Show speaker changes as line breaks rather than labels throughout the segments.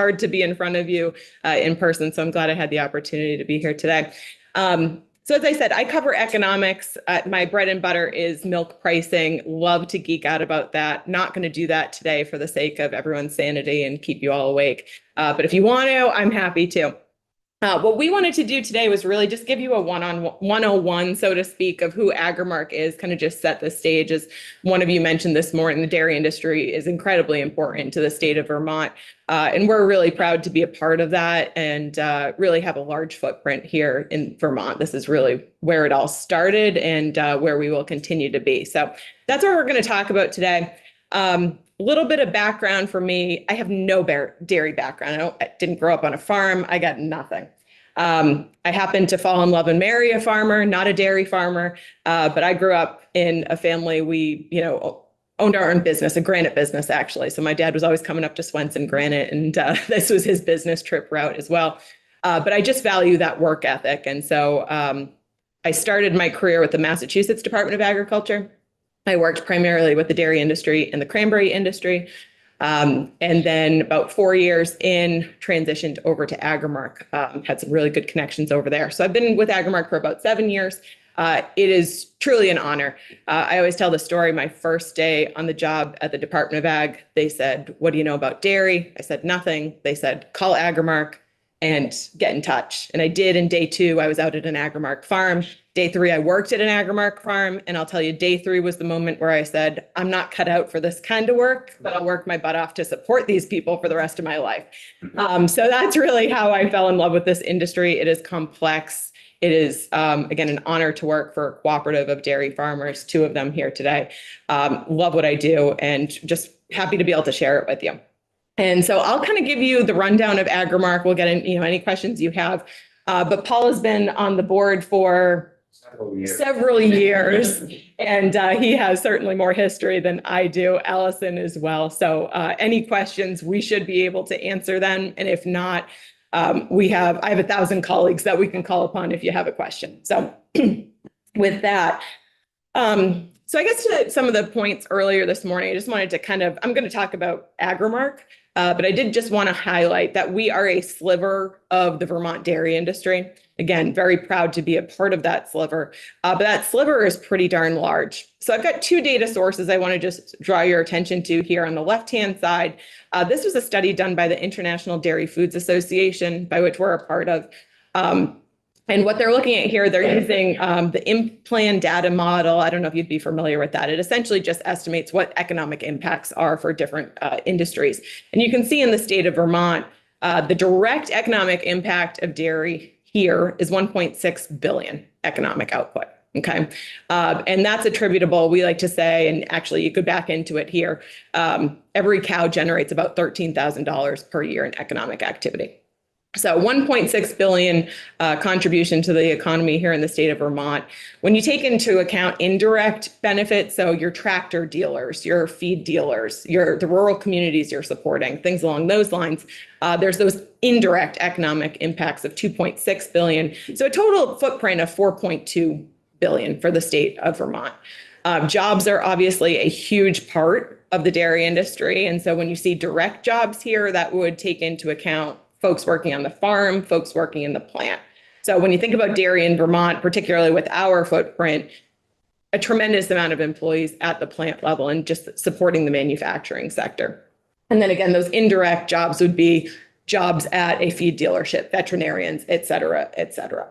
hard to be in front of you in person. So I'm glad I had the opportunity to be here today. So as I said, I cover economics. My bread and butter is milk pricing. Love to geek out about that. Not going to do that today for the sake of everyone's sanity and keep you all awake. But if you want to, I'm happy to. What we wanted to do today was really just give you a 101, so to speak, of who Agrimark is, kind of just set the stage. As one of you mentioned this morning, the dairy industry is incredibly important to the state of Vermont. And we're really proud to be a part of that and really have a large footprint here in Vermont. This is really where it all started and where we will continue to be. So that's what we're going to talk about today. A little bit of background for me. I have no dairy background. I didn't grow up on a farm. I got nothing. I happened to fall in love and marry a farmer, not a dairy farmer, but I grew up in a family. We, owned our own business, a granite business, actually. So my dad was always coming up to Swenson Granite, and this was his business trip route as well. But I just value that work ethic. And so I started my career with the Massachusetts Department of Agriculture. I worked primarily with the dairy industry and the cranberry industry. And then about 4 years in, transitioned over to Agrimark, had some really good connections over there. So I've been with Agrimark for about 7 years. It is truly an honor. I always tell the story, my first day on the job at the Department of Ag, they said, "What do you know about dairy?" I said, "Nothing." They said, "Call Agrimark and get in touch." And I did. In day 2, I was out at an Agrimark farm. Day 3, I worked at an Agrimark farm. And I'll tell you, day 3 was the moment where I said, I'm not cut out for this kind of work, but I'll work my butt off to support these people for the rest of my life. So that's really how I fell in love with this industry. It is complex. It is, again, an honor to work for a cooperative of dairy farmers, 2 of them here today. Love what I do and just happy to be able to share it with you. And so I'll kind of give you the rundown of Agrimark. We'll get in, any questions you have. But Paul has been on the board for several years, and he has certainly more history than I do. Allison as well. So any questions, we should be able to answer them. And if not, I have 1,000 colleagues that we can call upon if you have a question. So with that, so I guess to some of the points earlier this morning, I just wanted to I'm going to talk about Agrimark, but I did just want to highlight that we are a sliver of the Vermont dairy industry. Again, very proud to be a part of that sliver, but that sliver is pretty darn large. So I've got 2 data sources I want to just draw your attention to here on the left-hand side. This was a study done by the International Dairy Foods Association, by which we're a part of. And what they're looking at here, they're using the IMPLAN data model. I don't know if you'd be familiar with that. It essentially just estimates what economic impacts are for different industries. And you can see in the state of Vermont, the direct economic impact of dairy here is 1.6 billion economic output. Okay. And that's attributable, we like to say, and actually you could back into it here. Every cow generates about $13,000 per year in economic activity. So 1.6 billion contribution to the economy here in the state of Vermont. When you take into account indirect benefits, so your tractor dealers, your feed dealers, the rural communities you're supporting, things along those lines, there's those indirect economic impacts of 2.6 billion. So a total footprint of 4.2 billion for the state of Vermont. Jobs are obviously a huge part of the dairy industry. And so when you see direct jobs here, that would take into account folks working on the farm, folks working in the plant. So when you think about dairy in Vermont, particularly with our footprint, a tremendous amount of employees at the plant level and just supporting the manufacturing sector. And then again, those indirect jobs would be jobs at a feed dealership, veterinarians, et cetera, et cetera.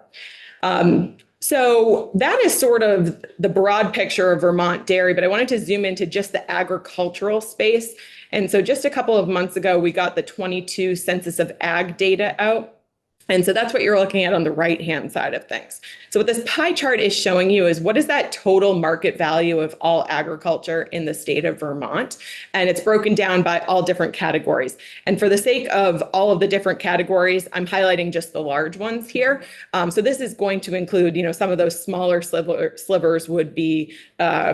So that is sort of the broad picture of Vermont dairy, but I wanted to zoom into just the agricultural space. And so just a couple of months ago, we got the 22 Census of Ag data out. And so that's what you're looking at on the right-hand side of things. So what this pie chart is showing you is what is that total market value of all agriculture in the state of Vermont? And it's broken down by all different categories. And for the sake of all of the different categories, I'm highlighting just the large ones here. So this is going to include, some of those smaller slivers would be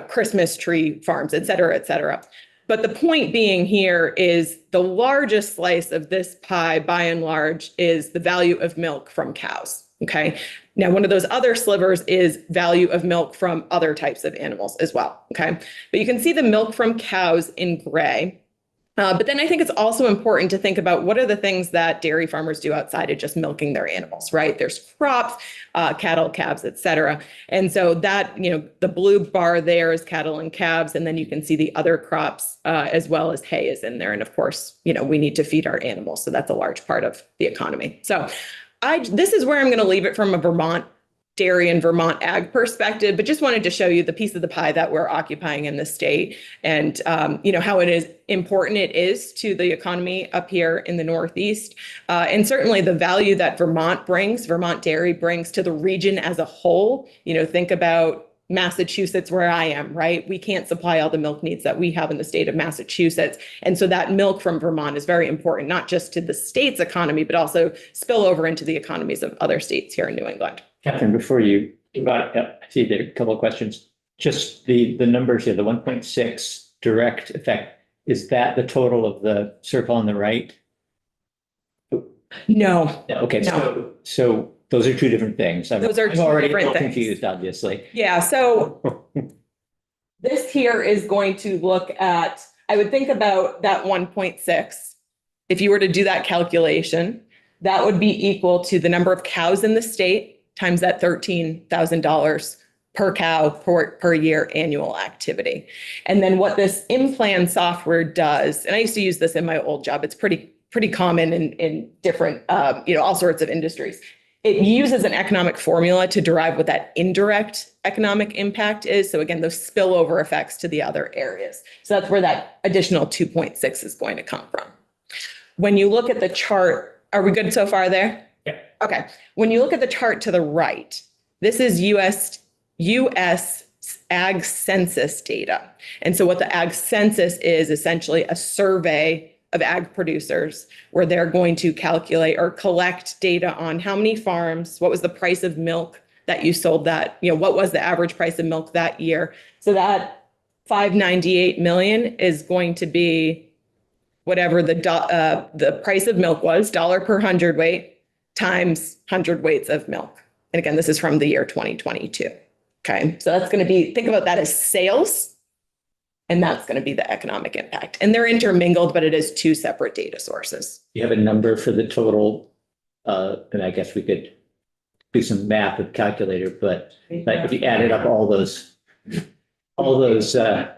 Christmas tree farms, et cetera, et cetera. But the point being here is the largest slice of this pie, by and large, is the value of milk from cows. Okay. Now, one of those other slivers is value of milk from other types of animals as well. Okay. But you can see the milk from cows in gray. But then I think it's also important to think about what are the things that dairy farmers do outside of just milking their animals, right? There's crops, cattle, calves, et cetera. And so that, the blue bar there is cattle and calves, and then you can see the other crops as well as hay is in there. And of course, we need to feed our animals. So that's a large part of the economy. So this is where I'm going to leave it from a Vermont dairy and Vermont ag perspective, but just wanted to show you the piece of the pie that we're occupying in the state and, how it is important it is to the economy up here in the Northeast. And certainly the value that Vermont dairy brings to the region as a whole. Think about Massachusetts, where I am, right? We can't supply all the milk needs that we have in the state of Massachusetts. And so that milk from Vermont is very important, not just to the state's economy, but also spill over into the economies of other states here in New England.
Catherine, before you I see there are a couple of questions. Just the numbers here, the 1.6 direct effect, is that the total of the circle on the right?
No.
Okay,
No.
so those are two different things.
Those are
I'm
two
already
different things.
confused, obviously.
Yeah, so this here is going to look at, I would think about that 1.6. If you were to do that calculation, that would be equal to the number of cows in the state times that $13,000 per cow per year annual activity. And then what this InPlan software does, and I used to use this in my old job, it's pretty common in different, all sorts of industries. It uses an economic formula to derive what that indirect economic impact is. So again, those spillover effects to the other areas. So that's where that additional 2.6 is going to come from. When you look at the chart, are we good so far there?
Yeah.
Okay. When you look at the chart to the right, this is US Ag Census data. And so what the Ag Census is essentially a survey of ag producers where they're going to calculate or collect data on how many farms, what was the price of milk that you sold that, what was the average price of milk that year. So that 598 million is going to be whatever the price of milk was, dollar per hundredweight times 100 weights of milk. And again, this is from the year 2022. Okay, so that's going to be, think about that as sales, and that's going to be the economic impact. And they're intermingled, but it is two separate data sources.
You have a number for the total, and I guess we could do some math with calculator, but like if you added up all those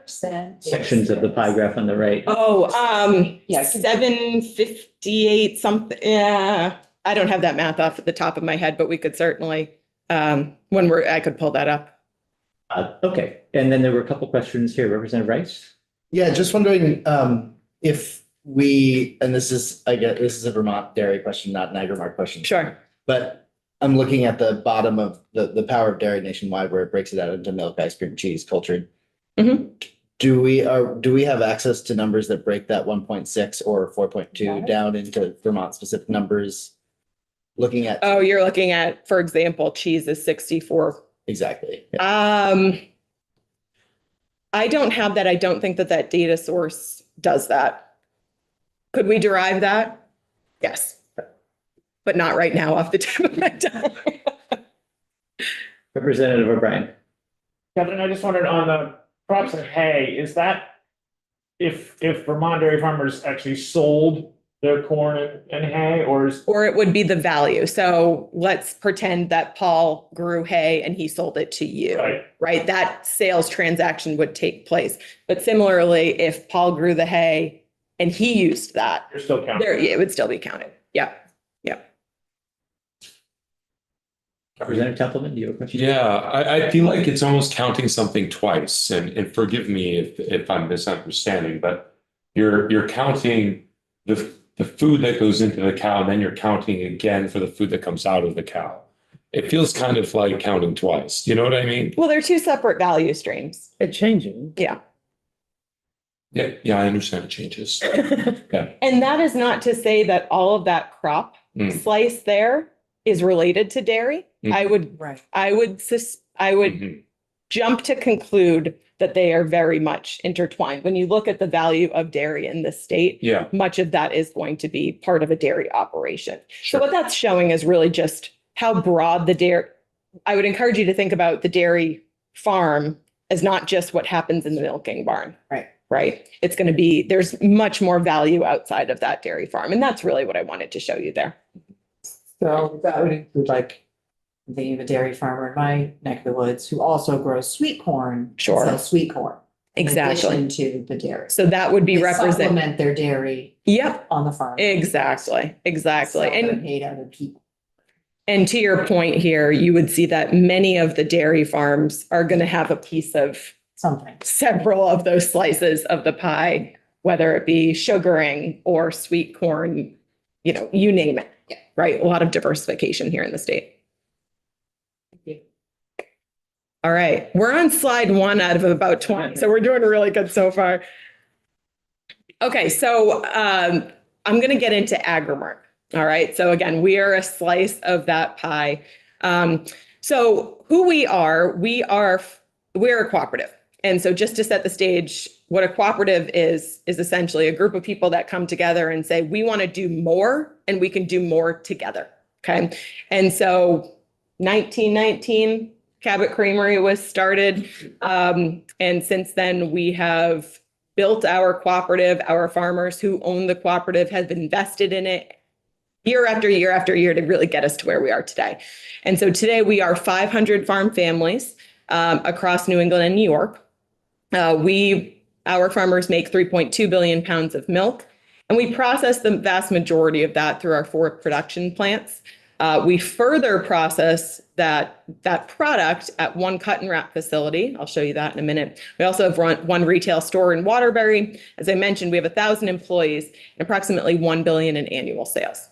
sections of the pie graph on the right.
Oh, 758 something. Yeah, I don't have that math off at the top of my head, but we could certainly, I could pull that up.
Okay, and then there were a couple questions here. Representative Rice?
Yeah, just wondering if we, and this is a Vermont dairy question, not an Agrimark question.
Sure.
But I'm looking at the bottom of the Power of Dairy nationwide, where it breaks it out into milk, ice cream, cheese, cultured.
Mm-hmm.
Do we have access to numbers that break that 1.6 or 4.2 down into Vermont specific numbers? Looking at.
Oh, you're looking at, for example, cheese is 64.
Exactly. Yeah.
I don't have that. I don't think that data source does that. Could we derive that? Yes, but not right now off the tip of my tongue.
Representative O'Brien?
Catherine, I just wondered on the crops of hay, is that if Vermont dairy farmers actually sold their corn and hay, or
it would be the value. So let's pretend that Paul grew hay and he sold it to you, right? That sales transaction would take place. But similarly, if Paul grew the hay and he used that,
you're still counting.
It would still be counted. Yeah.
Representative Templeman, do you have a question?
Yeah, I feel like it's almost counting something twice, and forgive me if I'm misunderstanding, but you're counting the food that goes into the cow, and then you're counting again for the food that comes out of the cow. It feels kind of like counting twice. You know what I mean?
Well, they're two separate value streams.
It's changing.
Yeah.
Yeah, I understand it changes. Yeah.
And that is not to say that all of that crop slice there is related to dairy. I would jump to conclude that they are very much intertwined. When you look at the value of dairy in the state, much of that is going to be part of a dairy operation.
Sure.
So what that's showing is really just how broad the dairy. I would encourage you to think about the dairy farm as not just what happens in the milking barn. right? It's going to be, there's much more value outside of that dairy farm. And that's really what I wanted to show you there.
So that would include like, I'm thinking of a dairy farmer in my neck of the woods who also grows sweet corn. and
Sure.
sells sweet corn. in
Exactly.
addition to the dairy.
So that would be
They
represent.
Supplement their dairy
Yep,
on the farm.
exactly, exactly.
Sell their
And,
hay to other people.
and to your point here, you would see that many of the dairy farms are going to have a piece of
Something.
several of those slices of the pie, whether it be sugaring or sweet corn, you know, you name it.
Yeah.
Right? A lot of diversification here in the state.
Thank you.
All right, we're on slide 1 out of about 20, so we're doing really good so far. Okay, so I'm going to get into Agrimark. All right, so again, we are a slice of that pie. So who we are we're a cooperative. And so just to set the stage, what a cooperative is essentially a group of people that come together and say, we want to do more and we can do more together. Okay. And so 1919, Cabot Creamery was started. And since then we have built our cooperative. Our farmers who own the cooperative have invested in it year after year after year to really get us to where we are today. And so today we are 500 farm families across New England and New York. Our farmers make 3.2 billion pounds of milk, and we process the vast majority of that through our 4 production plants. We further process that product at 1 cut and wrap facility. I'll show you that in a minute. We also have one retail store in Waterbury. As I mentioned, we have 1,000 employees and approximately $1 billion in annual sales.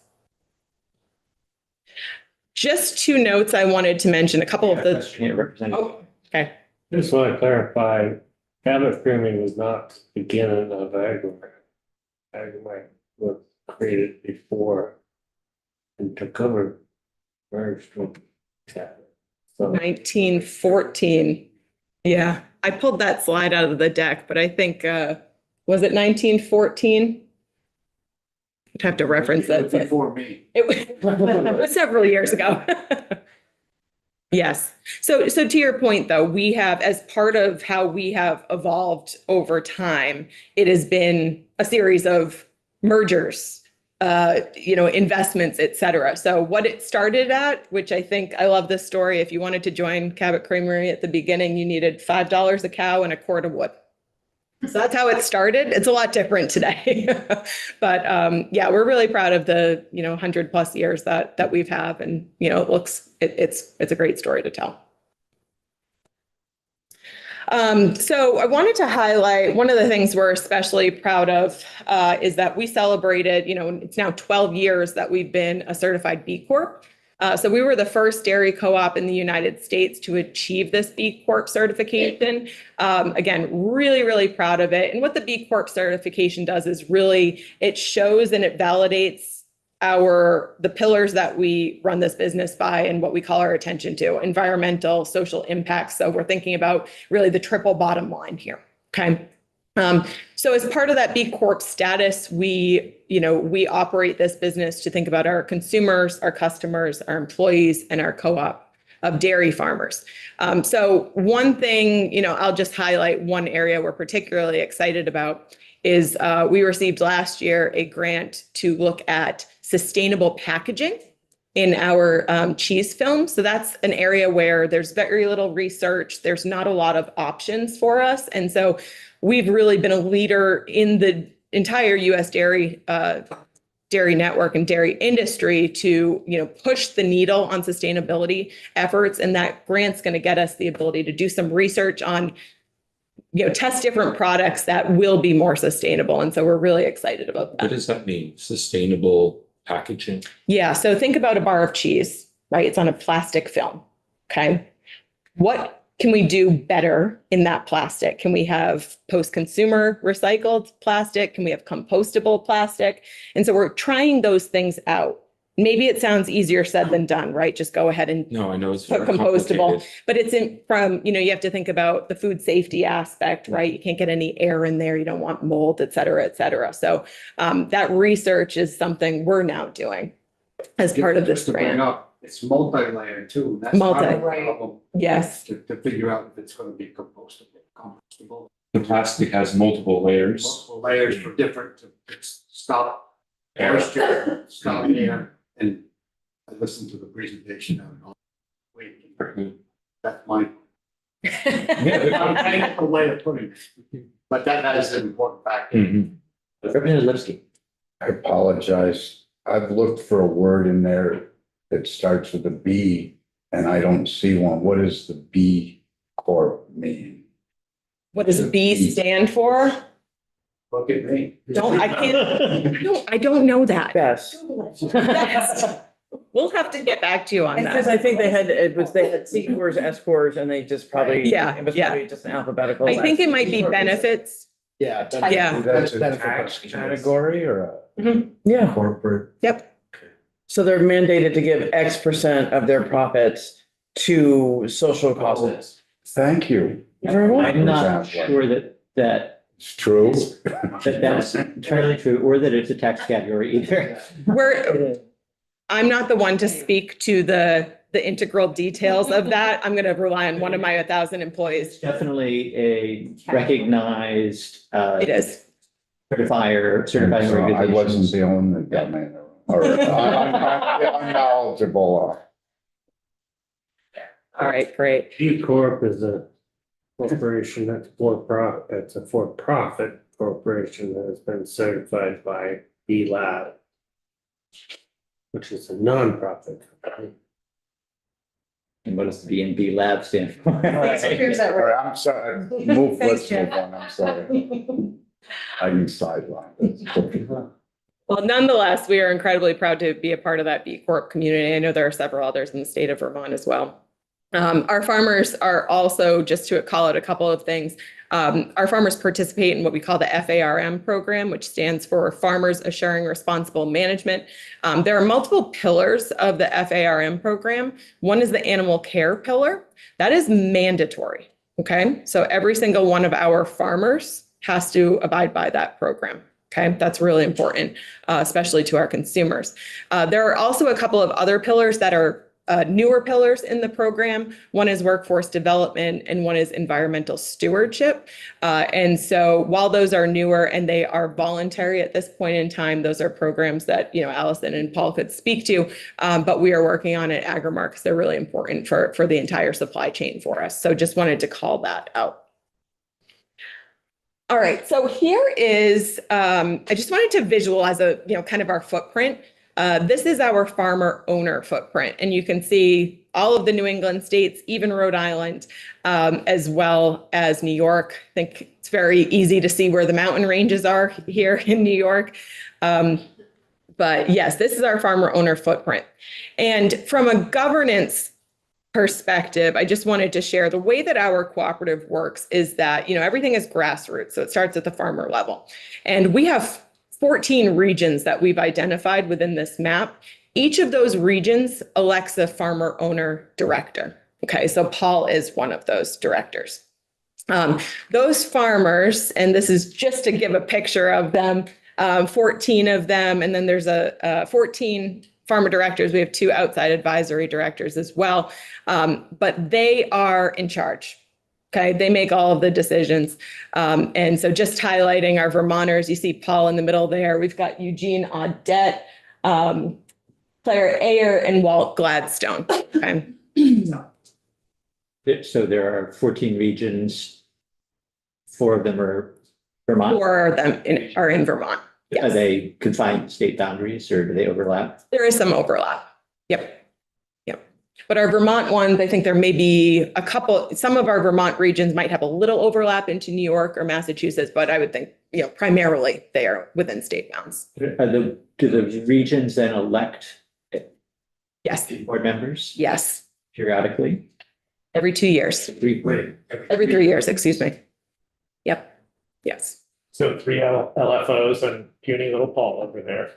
Just 2 notes I wanted to mention, a couple of the.
Question, Representative.
Oh, okay.
Just want to clarify, Cabot Creamery was not the beginning of Agrimark. Agrimark was created before and took over merged with Cabot. So
1914. Yeah, I pulled that slide out of the deck, but I think, was it 1914? I'd have to reference that.
before me.
It was several years ago. Yes. So to your point, though, we have, as part of how we have evolved over time, it has been a series of mergers, investments, et cetera. So what it started at, which I think I love this story. If you wanted to join Cabot Creamery at the beginning, you needed $5 a cow and a cord of wood. So that's how it started. It's a lot different today. But yeah, we're really proud of the 100+ years that we've had, and it's a great story to tell. So I wanted to highlight one of the things we're especially proud of is that we celebrated, it's now 12 years that we've been a certified B Corp. So we were the first dairy co-op in the United States to achieve this B Corp certification. Again, really, really proud of it. And what the B Corp certification does is really, it shows and it validates the pillars that we run this business by and what we call our attention to: environmental, social impact. So we're thinking about really the triple bottom line here. Okay. So as part of that B Corp status, we operate this business to think about our consumers, our customers, our employees, and our co-op of dairy farmers. So one thing, I'll just highlight one area we're particularly excited about is we received last year a grant to look at sustainable packaging in our cheese film. So that's an area where there's very little research. There's not a lot of options for us. And so we've really been a leader in the entire U.S. dairy network and dairy industry to, push the needle on sustainability efforts. And that grant's going to get us the ability to do some research on, test different products that will be more sustainable. And so we're really excited about that.
What does that mean? Sustainable packaging?
Yeah. So think about a bar of cheese, right? It's on a plastic film. Okay. What can we do better in that plastic? Can we have post-consumer recycled plastic? Can we have compostable plastic? And so we're trying those things out. Maybe it sounds easier said than done, right? Just go ahead and
No, I know it's
put
very
compostable,
complicated.
but it's you have to think about the food safety aspect, right? You can't get any air in there. You don't want mold, et cetera, et cetera. So that research is something we're now doing as part of this
Just to bring
grant.
up, it's multi-layered too. That's
Multi.
part of the problem.
Yes.
To figure out if it's gonna be compostable.
The plastic has multiple layers.
multiple layers for different, to stop moisture, stop air, and I listened to the presentation of it all. Wait, that's my technical way of putting it, but that is an important factor.
Mhm. Representative Lipsky.
I apologize. I've looked for a word in there that starts with a B and I don't see one. What does the B Corp mean?
What does B stand for?
Look at me.
I don't know that.
Yes.
We'll have to get back to you on
Because
that.
I think they had C cores, S cores, and they just probably.
Yeah,
It was
yeah.
probably just alphabetical.
I think it might be benefits.
Yeah.
Yeah.
That's a
benefit
tax
question.
category or
Yeah,
a corporate?
Yep.
so they're mandated to give X% of their profits to social causes.
Thank you.
I'm not sure that
It's true.
that's entirely true, or that it's a tax category either.
I'm not the one to speak to the integral details of that. I'm gonna rely on one of my 1,000 employees.
Definitely a recognized
It is.
certifying
So I wasn't
organization.
the only dumb in the room. Or I'm knowledgeable.
All right, great.
B Corp is a corporation that's it's a for-profit corporation that has been certified by B Lab, which is a nonprofit company.
And what does the B and B lab stand for?
All right, I'm sorry. Let's move on. I'm sorry. I need sideline.
Well, nonetheless, we are incredibly proud to be a part of that B Corp community. I know there are several others in the state of Vermont as well. Our farmers are also, just to call out a couple of things, our farmers participate in what we call the FARM program, which stands for Farmers Assuring Responsible Management. There are multiple pillars of the FARM program. One is the animal care pillar. That is mandatory, okay? So every single one of our farmers has to abide by that program. Okay, that's really important, especially to our consumers. There are also a couple of other pillars that are newer pillars in the program. One is workforce development and one is environmental stewardship. And so while those are newer and they are voluntary at this point in time, those are programs that, you know, Allison and Paul could speak to, but we are working on at Agrimark because they're really important for the entire supply chain for us. So just wanted to call that out. All right, so here is, I just wanted to visualize kind of our footprint. This is our farmer owner footprint, and you can see all of the New England states, even Rhode Island, as well as New York. I think it's very easy to see where the mountain ranges are here in New York. But yes, this is our farmer owner footprint. And from a governance perspective, I just wanted to share the way that our cooperative works is that, you know, everything is grassroots. So it starts at the farmer level. And we have 14 regions that we've identified within this map. Each of those regions elects a farmer owner director. Okay, so Paul is one of those directors. Those farmers, and this is just to give a picture of them, 14 of them, and then there's 14 farmer directors. We have 2 outside advisory directors as well, but they are in charge. Okay, they make all of the decisions. And so just highlighting our Vermonters, you see Paul in the middle there. We've got Eugene Audette, Claire Ayer, and Walt Gladstone. Okay.
So there are 14 regions, 4 of them are Vermont.
4 of them are in Vermont.
Are
Yes.
they confined to state boundaries or do they overlap?
There is some overlap. Yep. Yep. But our Vermont ones, I think there may be a couple, some of our Vermont regions might have a little overlap into New York or Massachusetts, but I would think, you know, primarily they are within state bounds.
Do the regions then elect
Yes.
board members
Yes.
periodically?
Every 2 years. Every 3 years, excuse me. Yep. Yes.
So 3 LFOs and puny little Paul over there.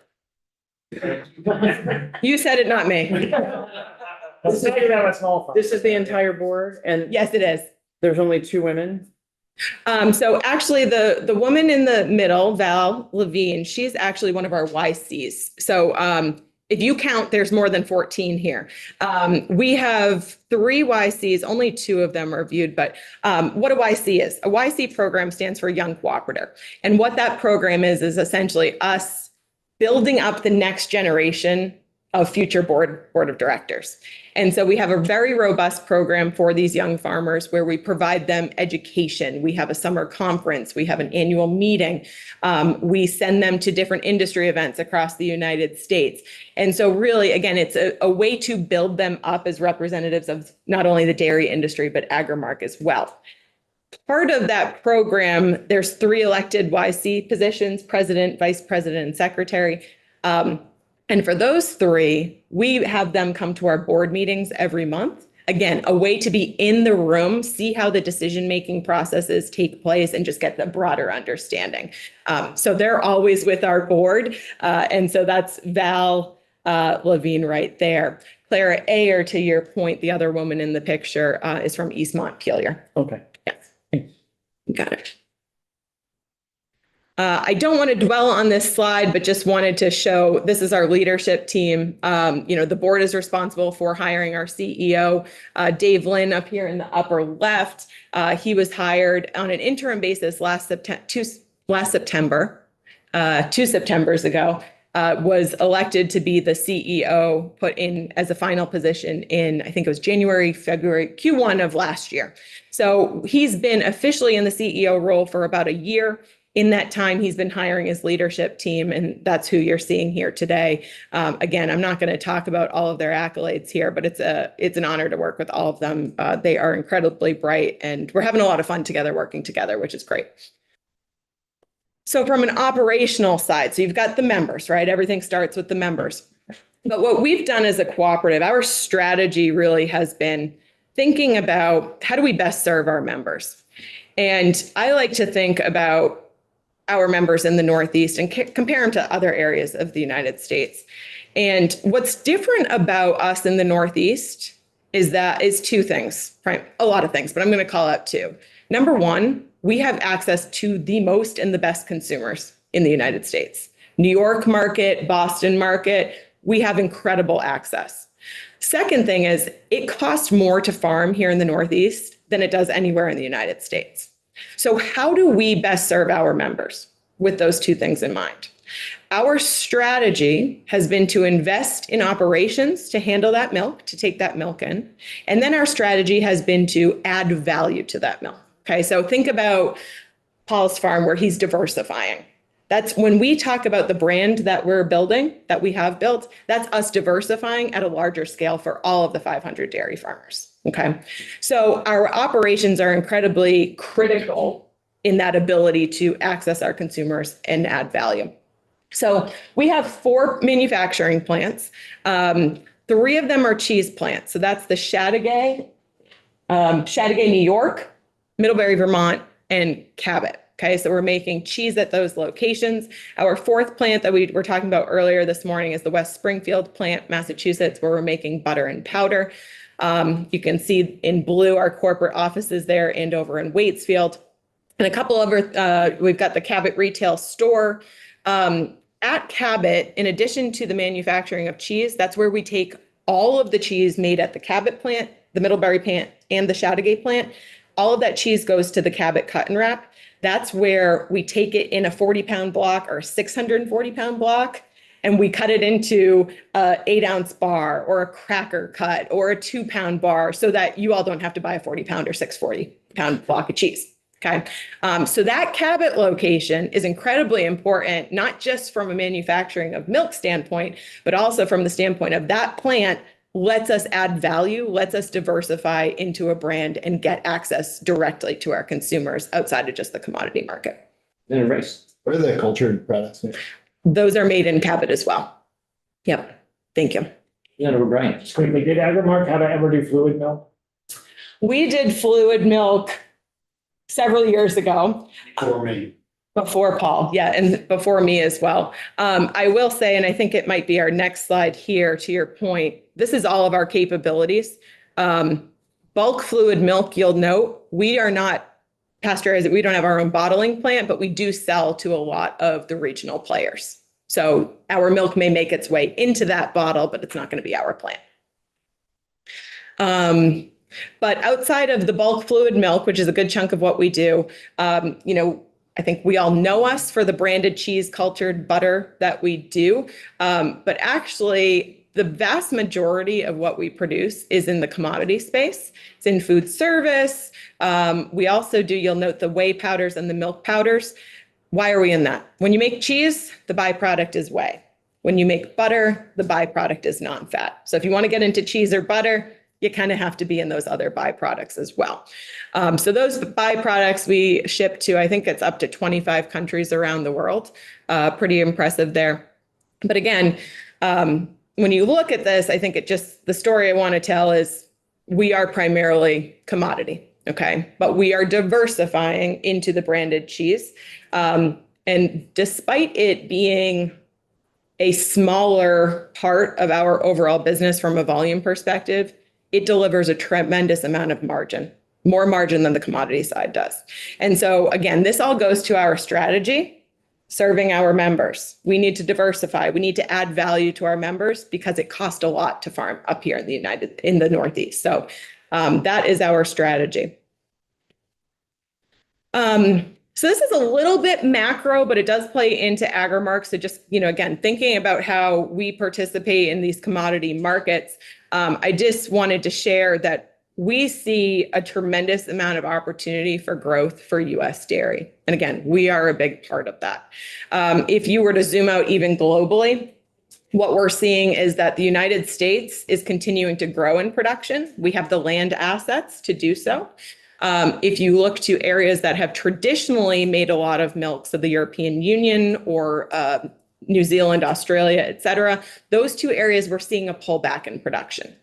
You said it, not me.
This is the entire board, and
Yes, it is.
there's only 2 women.
So actually the woman in the middle, Val Levine, she's actually one of our YCs. So if you count, there's more than 14 here. We have 3 YCs, only 2 of them are viewed, but what a YC is. A YC program stands for Young Cooperative. And what that program is essentially us building up the next generation of future board of directors. And so we have a very robust program for these young farmers where we provide them education. We have a summer conference. We have an annual meeting. We send them to different industry events across the United States. And so really, again, it's a way to build them up as representatives of not only the dairy industry, but Agrimark as well. Part of that program, there's 3 elected YC positions, president, vice president, and secretary. And for those 3, we have them come to our board meetings every month. Again, a way to be in the room, see how the decision-making processes take place, and just get the broader understanding. So they're always with our board. And so that's Val Levine right there. Clara Ayer, to your point, the other woman in the picture, is from East Montpelier.
Okay.
Yes, you got it. I don't want to dwell on this slide, but just wanted to show this is our leadership team. The board is responsible for hiring our CEO, Dave Lynn, up here in the upper left. He was hired on an interim basis last September, 2 Septembers ago. Was elected to be the CEO, put in as a final position in, I think it was January, February, Q1 of last year. So he's been officially in the CEO role for about a year. In that time, he's been hiring his leadership team, and that's who you're seeing here today. Again, I'm not going to talk about all of their accolades here, but it's an honor to work with all of them. They are incredibly bright, and we're having a lot of fun together, working together, which is great. So from an operational side, so you've got the members, right? Everything starts with the members. But what we've done as a cooperative, our strategy really has been thinking about how do we best serve our members? And I like to think about our members in the Northeast and compare them to other areas of the United States. And what's different about us in the Northeast is 2 things, right? A lot of things, but I'm going to call out 2. Number 1, we have access to the most and the best consumers in the United States. New York market, Boston market, we have incredible access. Second thing is it costs more to farm here in the Northeast than it does anywhere in the United States. So how do we best serve our members with those 2 things in mind? Our strategy has been to invest in operations to handle that milk, to take that milk in. And then our strategy has been to add value to that milk. Okay, so think about Paul's farm where he's diversifying. That's when we talk about the brand that we're building, that we have built, that's us diversifying at a larger scale for all of the 500 dairy farmers. Okay, so our operations are incredibly critical in that ability to access our consumers and add value. So we have 4 manufacturing plants. 3 of them are cheese plants. So that's the Chateauguay, New York, Middlebury, Vermont, and Cabot. Okay, so we're making cheese at those locations. Our 4th plant that we were talking about earlier this morning is the West Springfield plant, Massachusetts, where we're making butter and powder. You can see in blue our corporate offices there and over in Waitsfield. And a couple other, we've got the Cabot retail store. At Cabot, in addition to the manufacturing of cheese, that's where we take all of the cheese made at the Cabot plant, the Middlebury plant, and the Chateauguay plant. All of that cheese goes to the Cabot cut and wrap. That's where we take it in a 40-pound block or a 640-pound block, and we cut it into a 8-ounce bar or a cracker cut or a 2-pound bar so that you all don't have to buy a 40-pound or 640-pound block of cheese. Okay, so that Cabot location is incredibly important, not just from a manufacturing of milk standpoint, but also from the standpoint of that plant lets us add value, lets us diversify into a brand and get access directly to our consumers outside of just the commodity market.
Then Rice.
Where are the cultured products made?
Those are made in Cabot as well. Yep, thank you.
O'Brien.
Quickly, did Agrimark ever do fluid milk?
We did fluid milk several years ago.
For me.
Before Paul, yeah, and before me as well. I will say, and I think it might be our next slide here, to your point, this is all of our capabilities. Bulk fluid milk, you'll note, we are not pasteurized, we don't have our own bottling plant, but we do sell to a lot of the regional players. So our milk may make its way into that bottle, but it's not going to be our plant. But outside of the bulk fluid milk, which is a good chunk of what we do, I think we all know us for the branded cheese cultured butter that we do. But actually, the vast majority of what we produce is in the commodity space. It's in food service. We also do, you'll note the whey powders and the milk powders. Why are we in that? When you make cheese, the byproduct is whey. When you make butter, the byproduct is non-fat. So if you want to get into cheese or butter, you kind of have to be in those other byproducts as well. So those byproducts we ship to, I think it's up to 25 countries around the world. Pretty impressive there. But again, when you look at this, I think the story I want to tell is we are primarily commodity, okay? But we are diversifying into the branded cheese. And despite it being a smaller part of our overall business from a volume perspective, it delivers a tremendous amount of margin, more margin than the commodity side does. And so again, this all goes to our strategy, serving our members. We need to diversify. We need to add value to our members because it costs a lot to farm up here in the Northeast. So that is our strategy. So this is a little bit macro, but it does play into Agrimark. So just, again, thinking about how we participate in these commodity markets, I just wanted to share that we see a tremendous amount of opportunity for growth for U.S. dairy. And again, we are a big part of that. If you were to zoom out even globally, what we're seeing is that the United States is continuing to grow in production. We have the land assets to do so. If you look to areas that have traditionally made a lot of milk, so the European Union or New Zealand, Australia, et cetera, those two areas we're seeing a pullback in production.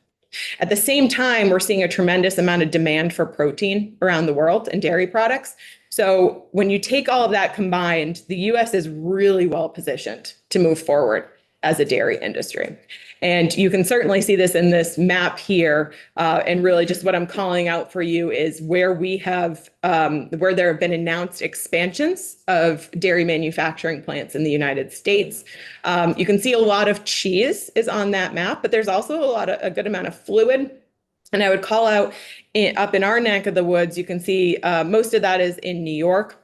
At the same time, we're seeing a tremendous amount of demand for protein around the world and dairy products. So when you take all of that combined, the U.S. is really well positioned to move forward as a dairy industry. And you can certainly see this in this map here. And really just what I'm calling out for you is where we have, where there have been announced expansions of dairy manufacturing plants in the United States. You can see a lot of cheese is on that map, but there's also a good amount of fluid. And I would call out up in our neck of the woods, you can see most of that is in New York.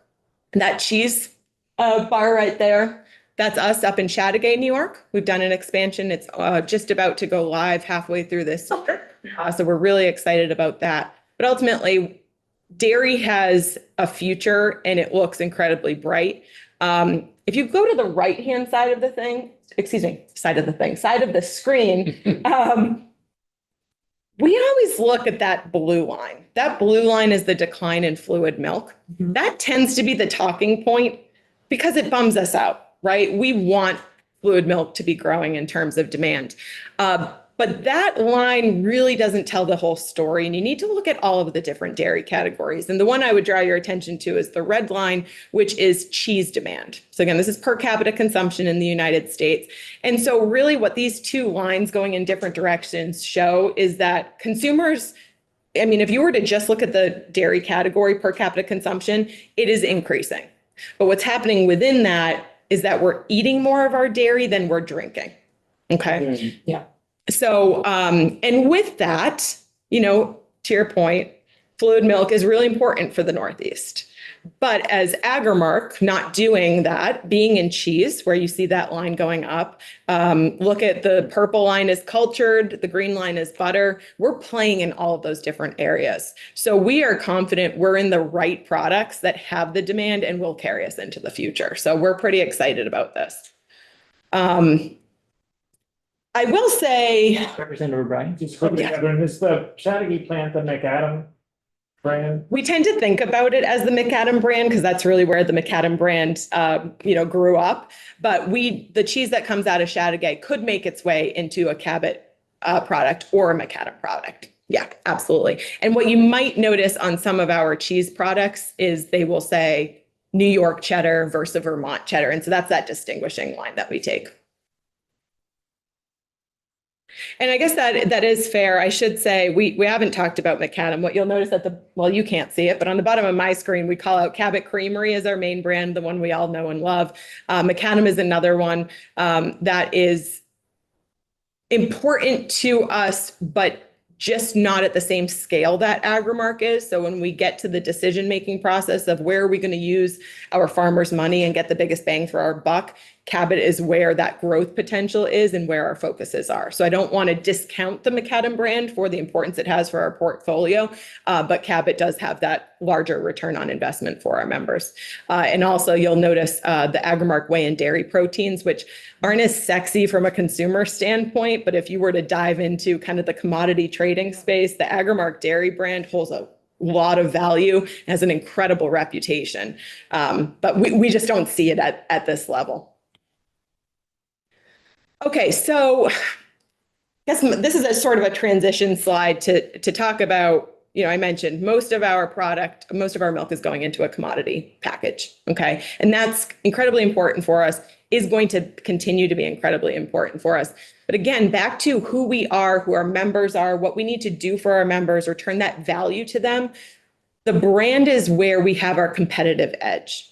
That cheese bar right there, that's us up in Chateaugay, New York. We've done an expansion. It's just about to go live halfway through this summer. So we're really excited about that. But ultimately, dairy has a future and it looks incredibly bright. If you go to the right-hand side of the thing, side of the screen, we always look at that blue line. That blue line is the decline in fluid milk. Mm-hmm. That tends to be the talking point because it bums us out. Right? We want fluid milk to be growing in terms of demand. But that line really doesn't tell the whole story. And you need to look at all of the different dairy categories. And the one I would draw your attention to is the red line, which is cheese demand. So again, this is per capita consumption in the United States. And so really what these two lines going in different directions show is that consumers, if you were to just look at the dairy category per capita consumption, it is increasing. But what's happening within that is that we're eating more of our dairy than we're drinking. Okay.
Yeah.
So, and with that, to your point, fluid milk is really important for the Northeast. But as Agrimark, not doing that, being in cheese, where you see that line going up, look at the purple line is cultured, the green line is butter. We're playing in all of those different areas. So we are confident we're in the right products that have the demand and will carry us into the future. So we're pretty excited about this. I will say,
Representative O'Brien.
Just quickly, Evan, is the Chateaugay plant the McAdam brand?
we tend to think about it as the McAdam brand because that's really where the McAdam brand, grew up. But the cheese that comes out of Chateaugay could make its way into a Cabot product or a McAdam product. Yeah, absolutely. And what you might notice on some of our cheese products is they will say New York cheddar versus Vermont cheddar. And so that's that distinguishing line that we take. And I guess that is fair. I should say, we haven't talked about Macadam. What you'll notice well, you can't see it, but on the bottom of my screen, we call out Cabot Creamery as our main brand, the one we all know and love. Macadam is another one that is important to us, but just not at the same scale that Agrimark is. So when we get to the decision-making process of where are we going to use our farmers' money and get the biggest bang for our buck, Cabot is where that growth potential is and where our focuses are. So I don't want to discount the Macadam brand for the importance it has for our portfolio, but Cabot does have that larger return on investment for our members. And also you'll notice the Agrimark whey and dairy proteins, which aren't as sexy from a consumer standpoint, but if you were to dive into kind of the commodity trading space, the Agrimark dairy brand holds a lot of value, has an incredible reputation, but we just don't see it at this level. Okay, so I guess this is a sort of a transition slide to talk about, I mentioned most of our milk is going into a commodity package, okay? And that's incredibly important for us, is going to continue to be incredibly important for us. But again, back to who we are, who our members are, what we need to do for our members, return that value to them. The brand is where we have our competitive edge.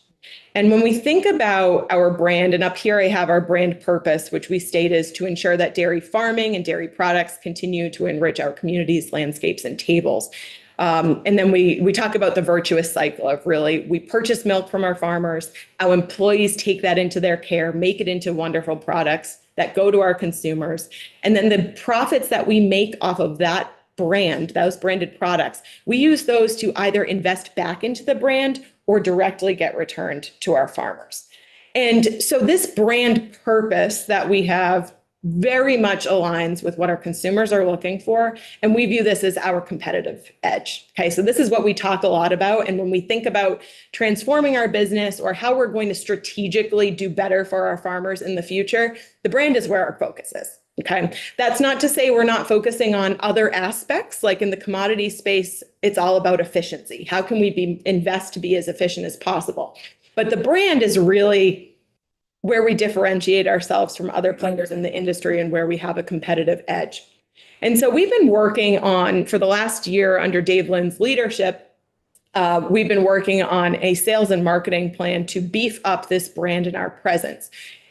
And when we think about our brand, and up here I have our brand purpose, which we state is to ensure that dairy farming and dairy products continue to enrich our communities, landscapes, and tables. And then we talk about the virtuous cycle of really, we purchase milk from our farmers, our employees take that into their care, make it into wonderful products that go to our consumers. And then the profits that we make off of that brand, those branded products, we use those to either invest back into the brand or directly get returned to our farmers. And so this brand purpose that we have very much aligns with what our consumers are looking for. And we view this as our competitive edge. Okay, so this is what we talk a lot about. And when we think about transforming our business or how we're going to strategically do better for our farmers in the future, the brand is where our focus is. Okay, that's not to say we're not focusing on other aspects. Like in the commodity space, it's all about efficiency. How can we invest to be as efficient as possible? But the brand is really where we differentiate ourselves from other players in the industry and where we have a competitive edge. And so we've been working on, for the last year under Dave Lynn's leadership, we've been working on a sales and marketing plan to beef up this brand and our presence.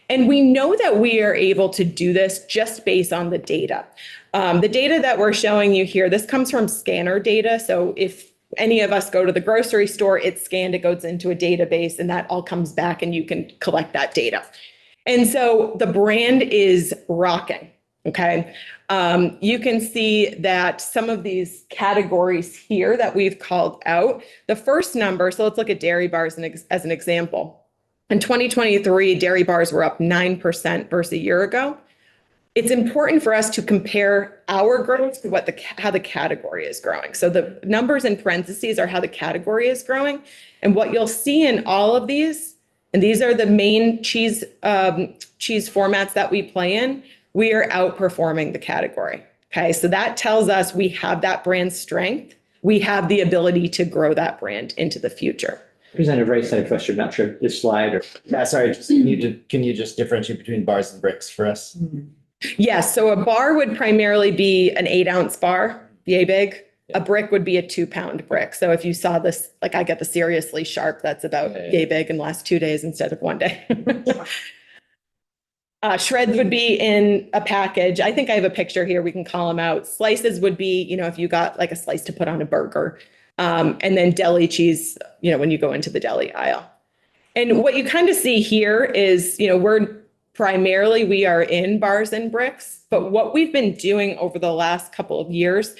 And we know that we are able to do this just based on the data. The data that we're showing you here, this comes from scanner data. So if any of us go to the grocery store, it's scanned, it goes into a database, and that all comes back and you can collect that data. And so the brand is rocking, okay? You can see that some of these categories here that we've called out, the first number, so let's look at dairy bars as an example. In 2023, dairy bars were up 9% versus a year ago. It's important for us to compare our growth to how the category is growing. So the numbers in parentheses are how the category is growing. And what you'll see in all of these, and these are the main cheese formats that we play in, we are outperforming the category. Okay, so that tells us we have that brand strength. We have the ability to grow that brand into the future.
Representative Rice had a question, not sure this slide or.
Yeah, sorry, can you just differentiate between bars and bricks for us?
Yes, so a bar would primarily be an 8-ounce bar, yay big. A brick would be a 2-pound brick. So if you saw this, like I get the Seriously Sharp, that's about yay big in the last 2 days instead of 1 day. Shreds would be in a package. I think I have a picture here. We can call them out. Slices would be, if you got like a slice to put on a burger. And then deli cheese, when you go into the deli aisle. And what you kind of see here is, we are in bars and bricks, but what we've been doing over the last couple of years,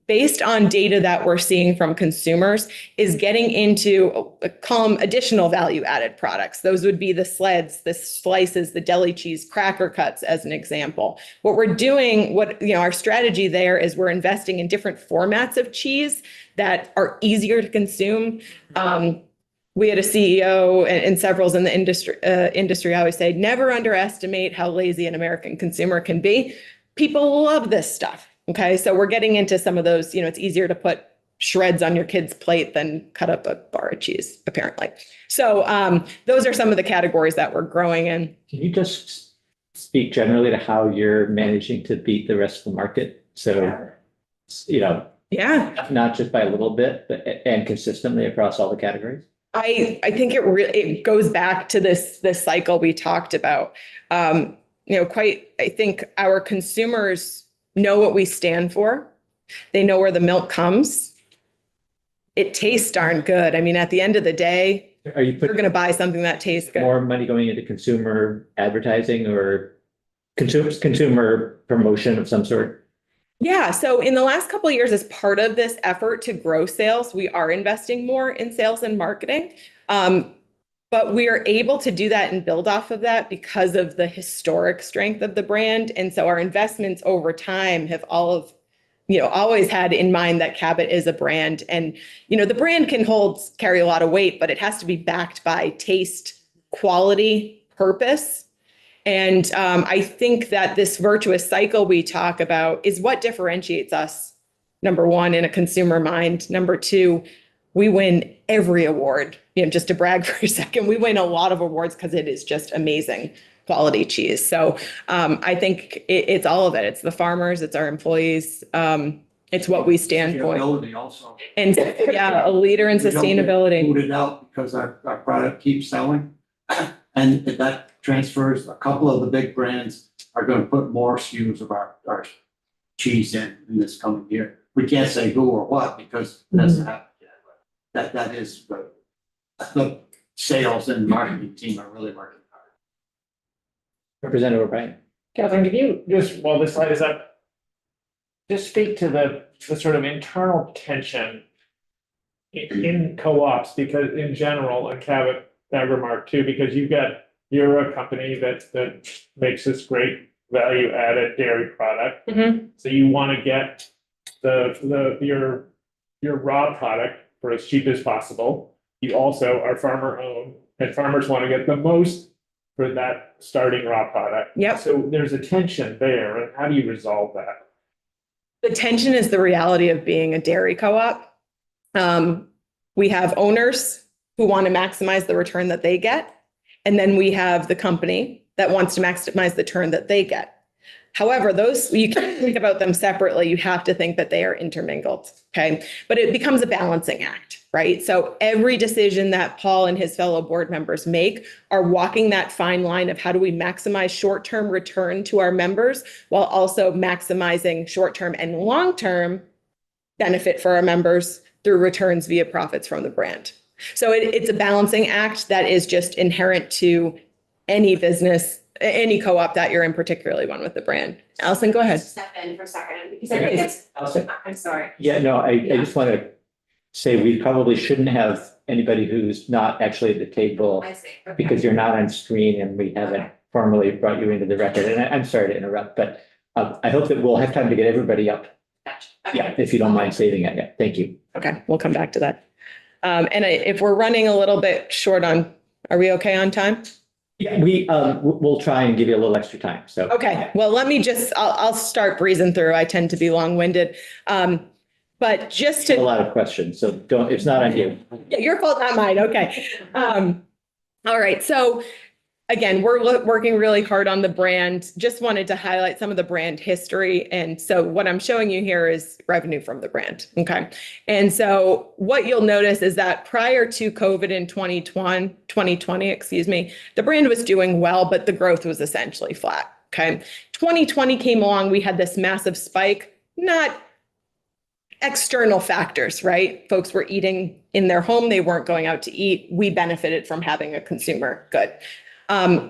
based on data that we're seeing from consumers, is getting into, call them additional value added products. Those would be the sleds, the slices, the deli cheese, cracker cuts as an example. What we're doing, our strategy there is we're investing in different formats of cheese that are easier to consume. We had a CEO and several in the industry. I always say, never underestimate how lazy an American consumer can be. People love this stuff. Okay, so we're getting into some of those, it's easier to put shreds on your kid's plate than cut up a bar of cheese, apparently. So those are some of the categories that we're growing in.
Can you just speak generally to how you're managing to beat the rest of the market? So, you know,
Yeah.
not just by a little bit, but and consistently across all the categories?
I think it goes back to this cycle we talked about. I think our consumers know what we stand for. They know where the milk comes. It tastes darn good. I mean, at the end of the day,
Are you
you're
putting
going to buy something that tastes good.
more money going into consumer advertising or consumer promotion of some sort?
Yeah, so in the last couple of years, as part of this effort to grow sales, we are investing more in sales and marketing. But we are able to do that and build off of that because of the historic strength of the brand. And so our investments over time have always had in mind that Cabot is a brand. And, the brand can carry a lot of weight, but it has to be backed by taste, quality, purpose. And I think that this virtuous cycle we talk about is what differentiates us. Number one, in a consumer mind. Number two, we win every award. Just to brag for a second, we win a lot of awards because it is just amazing quality cheese. So I think it's all of it. It's the farmers, it's our employees, it's what we stand for.
Sustainability also.
And yeah, a leader in
We don't get
sustainability.
Booted out because our product keeps selling. And that transfers, a couple of the big brands are gonna put more SKUs of our cheese in this coming year. We can't say who or what because it doesn't happen yet. But that is the sales and marketing team are really working hard.
Representative O'Brien.
Catherine, can you just, while this slide is up, just speak to the sort of internal tension in co-ops, because in general, and Cabot, Agrimark too, because you're a company that makes this great value added dairy product. So you want to get your raw product for as cheap as possible. You also are farmer owned, and farmers want to get the most for that starting raw product.
Yep.
So there's a tension there, and how do you resolve that?
The tension is the reality of being a dairy co-op. We have owners who want to maximize the return that they get. And then we have the company that wants to maximize the return that they get. However, you can't think about them separately. You have to think that they are intermingled, okay? But it becomes a balancing act, right? So every decision that Paul and his fellow board members make are walking that fine line of how do we maximize short-term return to our members while also maximizing short-term and long-term benefit for our members through returns via profits from the brand. So it's a balancing act that is just inherent to any business, any co-op that you're in, particularly one with the brand. Allison, go ahead.
Step in for a second, because I think it's,
Allison?
I'm sorry.
Yeah, no, I just want to say we probably shouldn't have anybody who's not actually at the table
I see. Okay.
because you're not on screen and we haven't formally brought you into the record. And I'm sorry to interrupt, but I hope that we'll have time to get everybody up.
Gotcha. Okay.
Yeah, if you don't mind saving it. Yeah, thank you.
Okay, we'll come back to that. If we're running a little bit short are we okay on time?
Yeah, we'll try and give you a little extra time. So.
Okay, well, I'll start breezing through. I tend to be long-winded. But just
A
to,
lot of questions, so it's not on you.
yeah, your fault, not mine. Okay. All right. So again, we're working really hard on the brand. Just wanted to highlight some of the brand history. And so what I'm showing you here is revenue from the brand. Okay. And so what you'll notice is that prior to COVID in 2020, the brand was doing well, but the growth was essentially flat. Okay. 2020 came along. We had this massive spike, not external factors, right? Folks were eating in their home. They weren't going out to eat. We benefited from having a consumer good.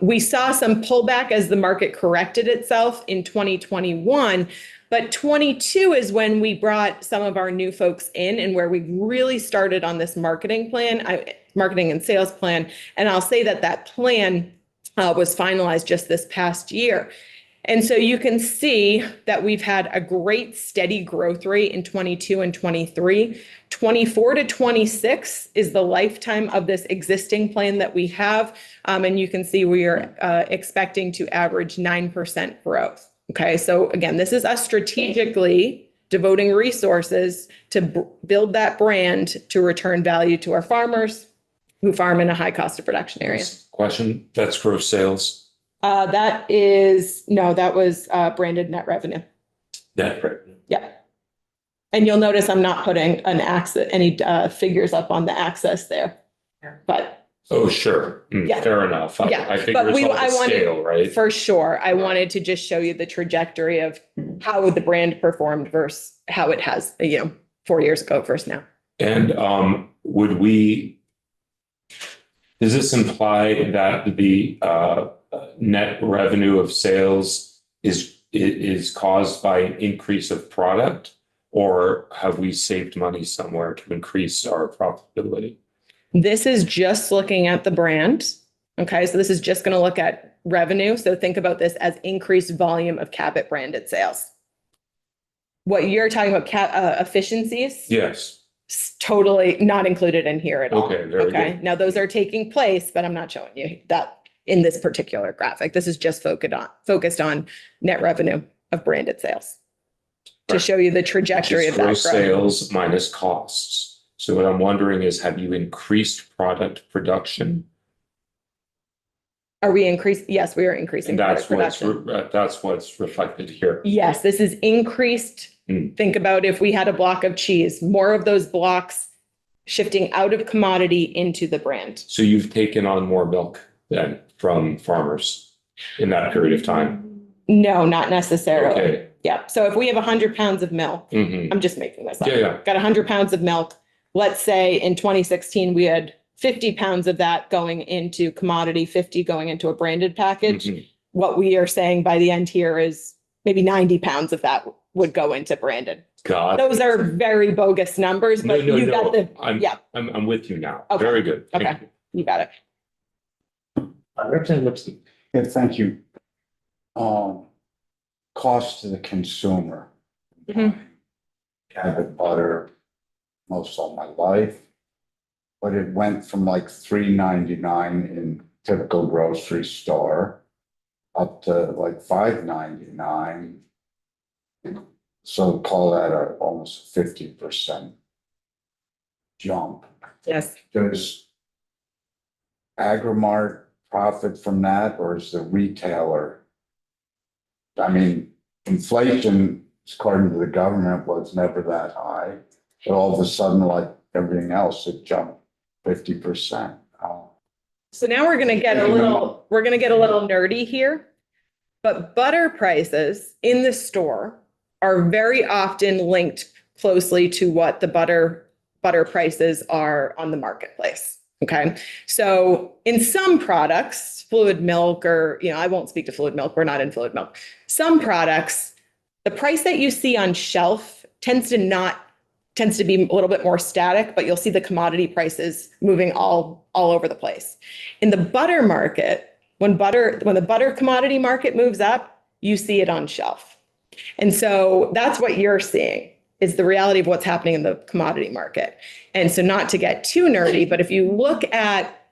We saw some pullback as the market corrected itself in 2021, but 22 is when we brought some of our new folks in and where we really started on this marketing and sales plan. And I'll say that plan was finalized just this past year. And so you can see that we've had a great steady growth rate in 22 and 23. 24 to 26 is the lifetime of this existing plan that we have. And you can see we are expecting to average 9% growth. Okay, so again, this is us strategically devoting resources to build that brand to return value to our farmers who farm in a high cost of production area.
Question, that's gross sales.
That was branded net revenue.
That, right.
Yeah. And you'll notice I'm not putting any figures up on the access there. But
Oh, sure.
Yeah.
Fair enough.
Yeah,
I figure
but
it's all
I
the
wanted-
scale, right?
for sure, I wanted to just show you the trajectory of how the brand performed versus how it has, 4 years ago versus now.
And does this imply that the net revenue of sales is caused by an increase of product? Or have we saved money somewhere to increase our profitability?
This is just looking at the brand. Okay, so this is just going to look at revenue. So think about this as increased volume of Cabot branded sales. What you're talking about, efficiencies,
Yes.
Totally not included in here at all.
Okay, very
Okay,
good.
now those are taking place, but I'm not showing you that in this particular graphic. This is just focused on net revenue of branded sales to
Right.
show you the
Which
trajectory
is
of that
gross
growth.
sales minus costs. So what I'm wondering is, have you increased product production?
Are we increasing? Yes, we are increasing
And
product production.
that's what's reflected here.
Yes, this is increased. Think about if we had a block of cheese, more of those blocks shifting out of commodity into the brand.
So you've taken on more milk then from farmers in that period of time?
No, not necessarily.
Okay.
Yeah, so if we have 100 pounds of milk,
Mhm.
I'm just making this up.
Yeah.
Got 100 pounds of milk. Let's say in 2016, we had 50 pounds of that going into commodity, 50 going into a branded package.
Mhm.
What we are saying by the end here is maybe 90 pounds of that would go into branded.
God.
Those are very bogus numbers,
No,
but
no,
you got
no.
the, yeah,
I'm with you now.
Okay.
Very good. Thank
Okay.
you.
you got it.
Representative Lipsky.
Yeah, thank you. Cost to the consumer.
Mhm.
Cabot butter most of my life. But it went from like $3.99 in typical grocery store up to like $5.99. So call that almost 50% jump.
Yes.
Does Agrimart profit from that, or is the retailer? I mean, inflation, according to the government, was never that high, but all of a sudden, like everything else, it jumped 50%.
So now we're gonna get a little nerdy here. But butter prices in the store are very often linked closely to what the butter prices are on the marketplace. Okay. So in some products, fluid milk, or, I won't speak to fluid milk, we're not in fluid milk. Some products, the price that you see on shelf tends to be a little bit more static, but you'll see the commodity prices moving all over the place. In the butter market, when the butter commodity market moves up, you see it on shelf. And so that's what you're seeing, is the reality of what's happening in the commodity market. And so not to get too nerdy, but if you look at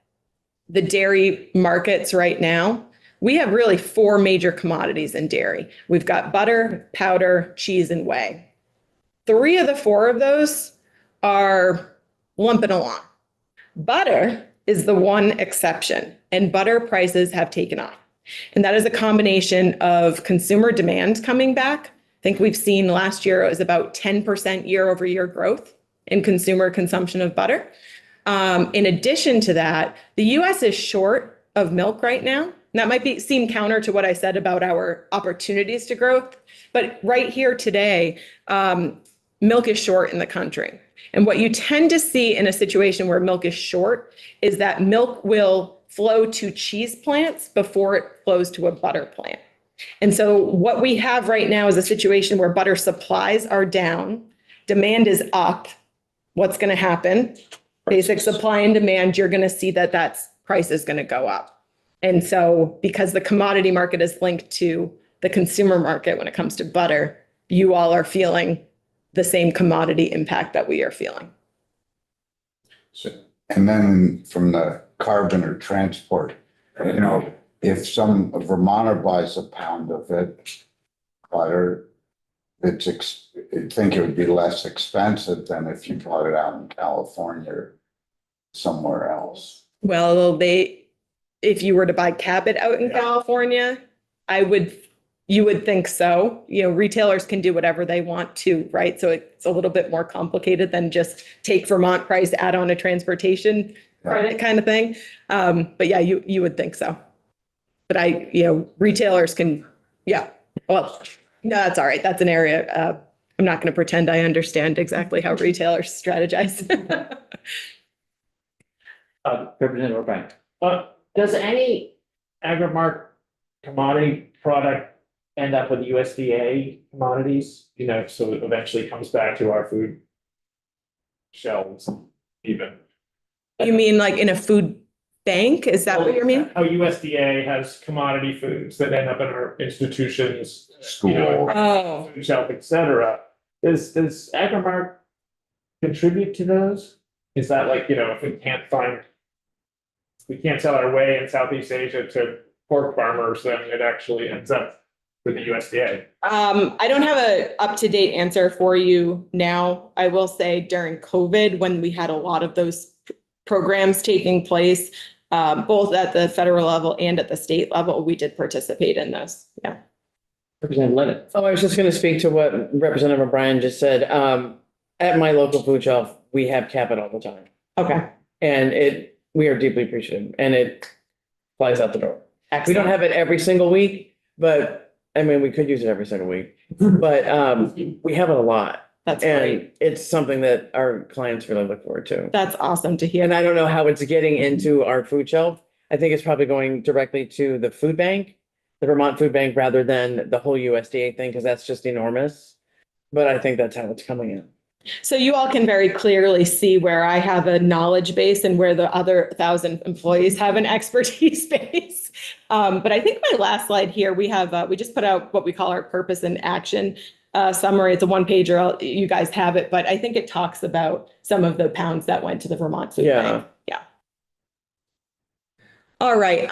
the dairy markets right now, we have really 4 major commodities in dairy. We've got butter, powder, cheese, and whey. 3 of the 4 of those are lumping along. Butter is the one exception, and butter prices have taken off. And that is a combination of consumer demand coming back. I think we've seen last year it was about 10% year-over-year growth in consumer consumption of butter. In addition to that, the US is short of milk right now. And that might seem counter to what I said about our opportunities to growth, but right here today, milk is short in the country. And what you tend to see in a situation where milk is short is that milk will flow to cheese plants before it flows to a butter plant. And so what we have right now is a situation where butter supplies are down, demand is up. What's going to happen? Basic supply and demand, you're going to see that price is going to go up. And so because the commodity market is linked to the consumer market when it comes to butter, you all are feeling the same commodity impact that we are feeling.
So, and then from the carbon or transport, if some Vermonter buys a pound of it, butter, I think it would be less expensive than if you bought it out in California or somewhere else.
Well, if you were to buy Cabot out in California, you would think so. You know, retailers can do whatever they want to, right? So it's a little bit more complicated than just take Vermont price, add on a transportation credit kind of thing. But yeah, you would think so. But retailers can, well, no, that's all right. That's an area. I'm not going to pretend I understand exactly how retailers strategize.
Representative O'Brien.
Does any Agrimark commodity product end up with USDA commodities? You know, so it eventually comes back to our food shelves even.
You mean like in a food bank? Is that what you mean?
How USDA has commodity foods that end up in our institutions,
School.
Oh.
food shelf, et cetera. Does Agrimark contribute to those? Is that like, if we can't sell our way in Southeast Asia to pork farmers, then it actually ends up with the USDA?
I don't have a up-to-date answer for you now. I will say during COVID, when we had a lot of those programs taking place, both at the federal level and at the state level, we did participate in those. Yeah.
Representative Levitt.
Oh, I was just going to speak to what Representative O'Brien just said. At my local food shelf, we have Cabot all the time.
Okay.
And we are deeply appreciative, and it flies out the door. We don't have it every single week, but I mean, we could use it every single week, but we have it a lot.
That's great.
And it's something that our clients really look forward to.
That's awesome to hear.
And I don't know how it's getting into our food shelf. I think it's probably going directly to the food bank, the Vermont Food Bank, rather than the whole USDA thing, because that's just enormous. But I think that's how it's coming in.
So you all can very clearly see where I have a knowledge base and where the other 1,000 employees have an expertise base. But I think my last slide here, we just put out what we call our purpose and action summary. It's a one-pager. You guys have it, but I think it talks about some of the pounds that went to the Vermont Food Bank. Yeah. All right.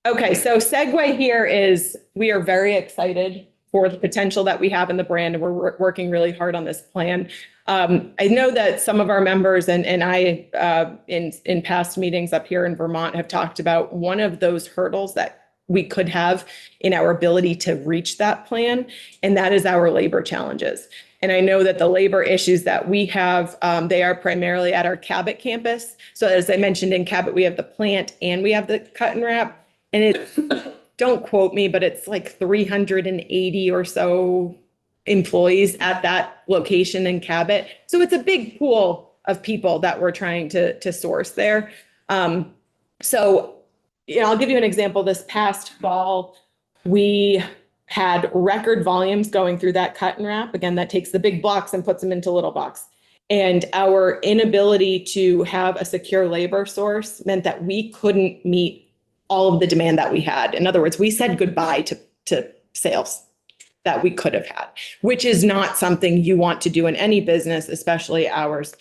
Okay, so segue here is we are very excited for the potential that we have in the brand, and we're working really hard on this plan. I know that some of our members and I, in past meetings up here in Vermont, have talked about one of those hurdles that we could have in our ability to reach that plan, and that is our labor challenges. And I know that the labor issues that we have, they are primarily at our Cabot campus. So as I mentioned, in Cabot, we have the plant and we have the cut and wrap, and it. Don't quote me, but it's like 380 or so employees at that location in Cabot. So it's a big pool of people that we're trying to source there. So, I'll give you an example. This past fall, we had record volumes going through that cut and wrap. Again, that takes the big blocks and puts them into little box. And our inability to have a secure labor source meant that we couldn't meet all of the demand that we had. In other words, we said goodbye to sales that we could have had, which is not something you want to do in any business, especially ours.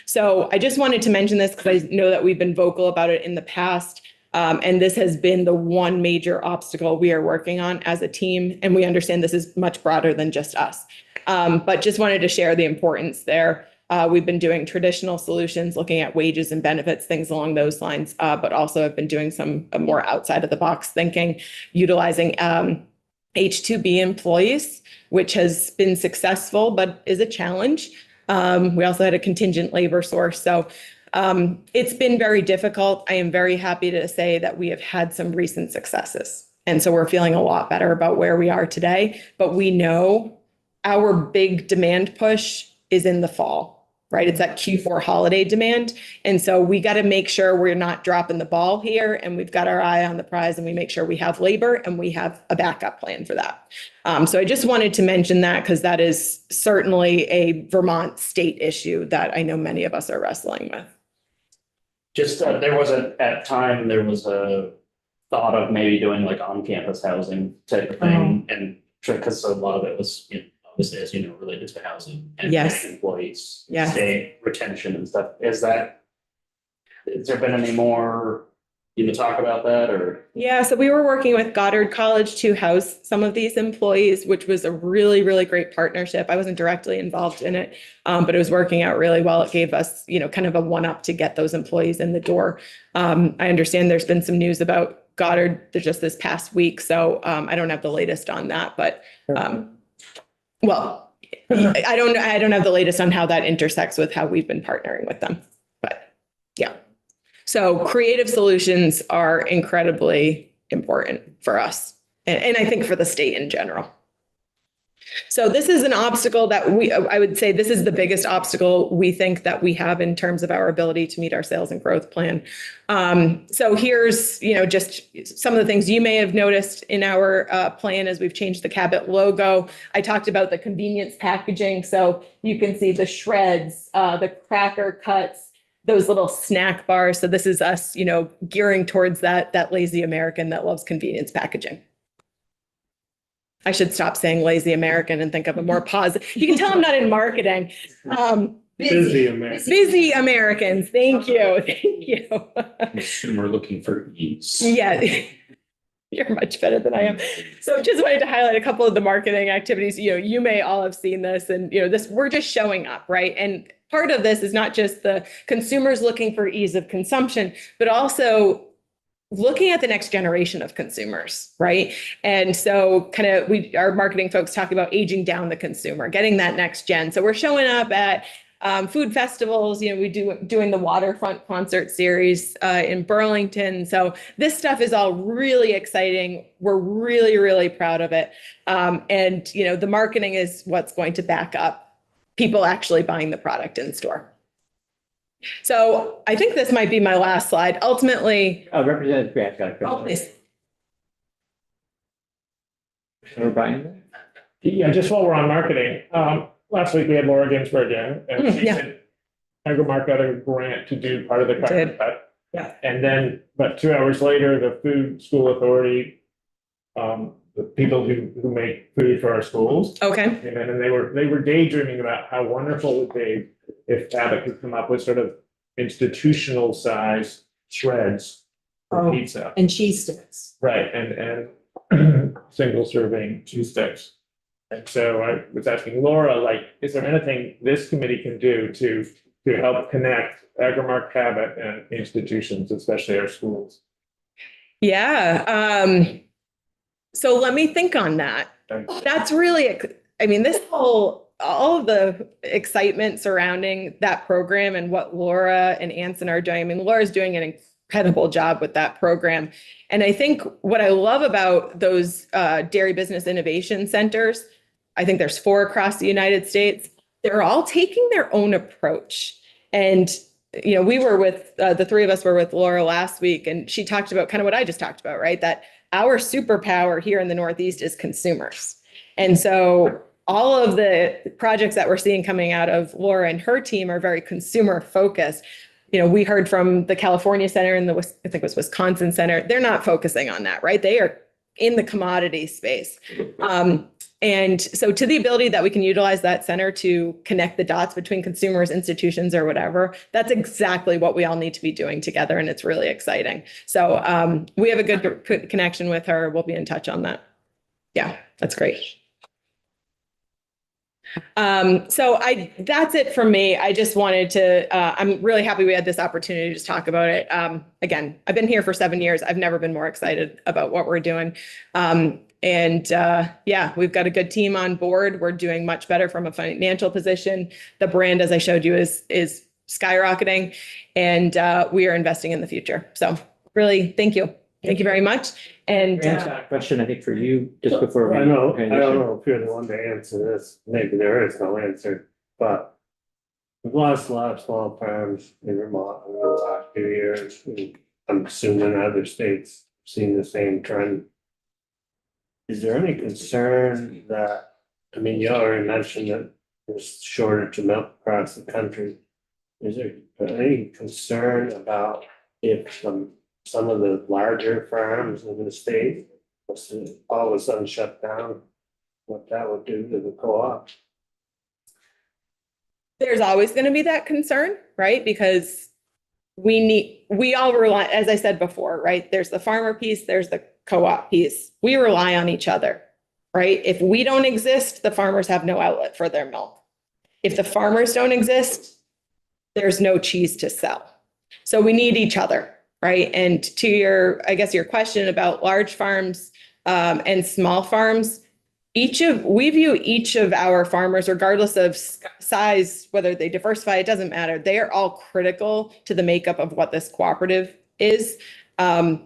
So I just wanted to mention this because I know that we've been vocal about it in the past. And this has been the one major obstacle we are working on as a team. And we understand this is much broader than just us. But just wanted to share the importance there. We've been doing traditional solutions, looking at wages and benefits, things along those lines, but also have been doing some more outside of the box thinking, utilizing H-2B employees, which has been successful, but is a challenge. We also had a contingent labor source. So it's been very difficult. I am very happy to say that we have had some recent successes. And so we're feeling a lot better about where we are today, but we know our big demand push is in the fall, right? It's that Q4 holiday demand. And so we got to make sure we're not dropping the ball here, and we've got our eye on the prize, and we make sure we have labor and we have a backup plan for that. So I just wanted to mention that because that is certainly a Vermont state issue that I know many of us are wrestling with.
Just, there was at time, there was a thought of maybe doing like on-campus housing type of thing, and because a lot of it was, obviously, as you know, related to housing and
Yes.
employees,
Yes.
state retention and stuff. Has there been any more even talk about that or?
Yeah, so we were working with Goddard College to house some of these employees, which was a really, really great partnership. I wasn't directly involved in it, but it was working out really well. It gave us, kind of a one-up to get those employees in the door. I understand there's been some news about Goddard just this past week, so I don't have the latest on that, but well, I don't have the latest on how that intersects with how we've been partnering with them, but yeah. So creative solutions are incredibly important for us and I think for the state in general. So this is an obstacle that I would say this is the biggest obstacle we think that we have in terms of our ability to meet our sales and growth plan. So here's, just some of the things you may have noticed in our plan as we've changed the Cabot logo. I talked about the convenience packaging. So you can see the shreds, the cracker cuts, those little snack bars. So this is us, gearing towards that lazy American that loves convenience packaging. I should stop saying lazy American and think of a more positive. You can tell I'm not in marketing.
Busy American.
Busy Americans. Thank you. Thank you.
Consumer looking for ease.
Yeah. You're much better than I am. So just wanted to highlight a couple of the marketing activities. You may all have seen this and, we're just showing up, right? And part of this is not just the consumers looking for ease of consumption, but also looking at the next generation of consumers, right? And so kind of our marketing folks talk about aging down the consumer, getting that next gen. So we're showing up at food festivals, doing the Waterfront concert series in Burlington. So this stuff is all really exciting. We're really, really proud of it. And the marketing is what's going to back up people actually buying the product in store. So I think this might be my last slide. Ultimately,
Representative Grant got a question.
oh, please.
Or Brian?
Yeah, just while we're on marketing, last week we had Laura Ginsburg in, and she
Yeah.
said Agrimark got a grant to do part of the cracker
Did.
cut.
Yeah.
And then, but 2 hours later, the Food School Authority, the people who make food for our schools,
Okay.
came in and they were daydreaming about how wonderful it would be if Cabot could come up with sort of institutional size shreds for
Oh.
pizza.
And cheese sticks.
Right, and single serving cheese sticks. And so I was asking Laura, is there anything this committee can do to help connect Agrimark, Cabot and institutions, especially our schools?
Yeah. So let me think on that. That's really, all of the excitement surrounding that program and what Laura and Anson are doing. Laura's doing an incredible job with that program. And I think what I love about those dairy business innovation centers, I think there's 4 across the United States, they're all taking their own approach. And, we were with, the 3 of us were with Laura last week, and she talked about kind of what I just talked about, right? That our superpower here in the Northeast is consumers. And so all of the projects that we're seeing coming out of Laura and her team are very consumer focused. We heard from the California Center and I think it was Wisconsin Center. They're not focusing on that, right? They are in the commodity space. And so to the ability that we can utilize that center to connect the dots between consumers, institutions, or whatever, that's exactly what we all need to be doing together. And it's really exciting. So we have a good connection with her. We'll be in touch on that. Yeah, that's great. So that's it for me. I just wanted to, I'm really happy we had this opportunity to just talk about it. Again, I've been here for 7 years. I've never been more excited about what we're doing. Yeah, we've got a good team on board. We're doing much better from a financial position. The brand, as I showed you, is skyrocketing, and we are investing in the future. So really, thank you. Thank you very much. And
Grant's got a question, I think, for you, just before we.
I don't
transition.
know if you're the one to answer this, maybe there is no answer, but we've lost a lot of small farms in Vermont in the last few years, and I'm assuming other states have seen the same trend. Is there any concern that, you already mentioned that there's shortage of milk across the country. Is there any concern about if some of the larger farms in the state was to all of a sudden shut down, what that would do to the co-op?
there's always going to be that concern, right? Because we all rely, as I said before, right? There's the farmer piece, there's the co-op piece. We rely on each other, right? If we don't exist, the farmers have no outlet for their milk. If the farmers don't exist, there's no cheese to sell. So we need each other, right? And to I guess your question about large farms and small farms, we view each of our farmers, regardless of size, whether they diversify, it doesn't matter. They are all critical to the makeup of what this cooperative is. A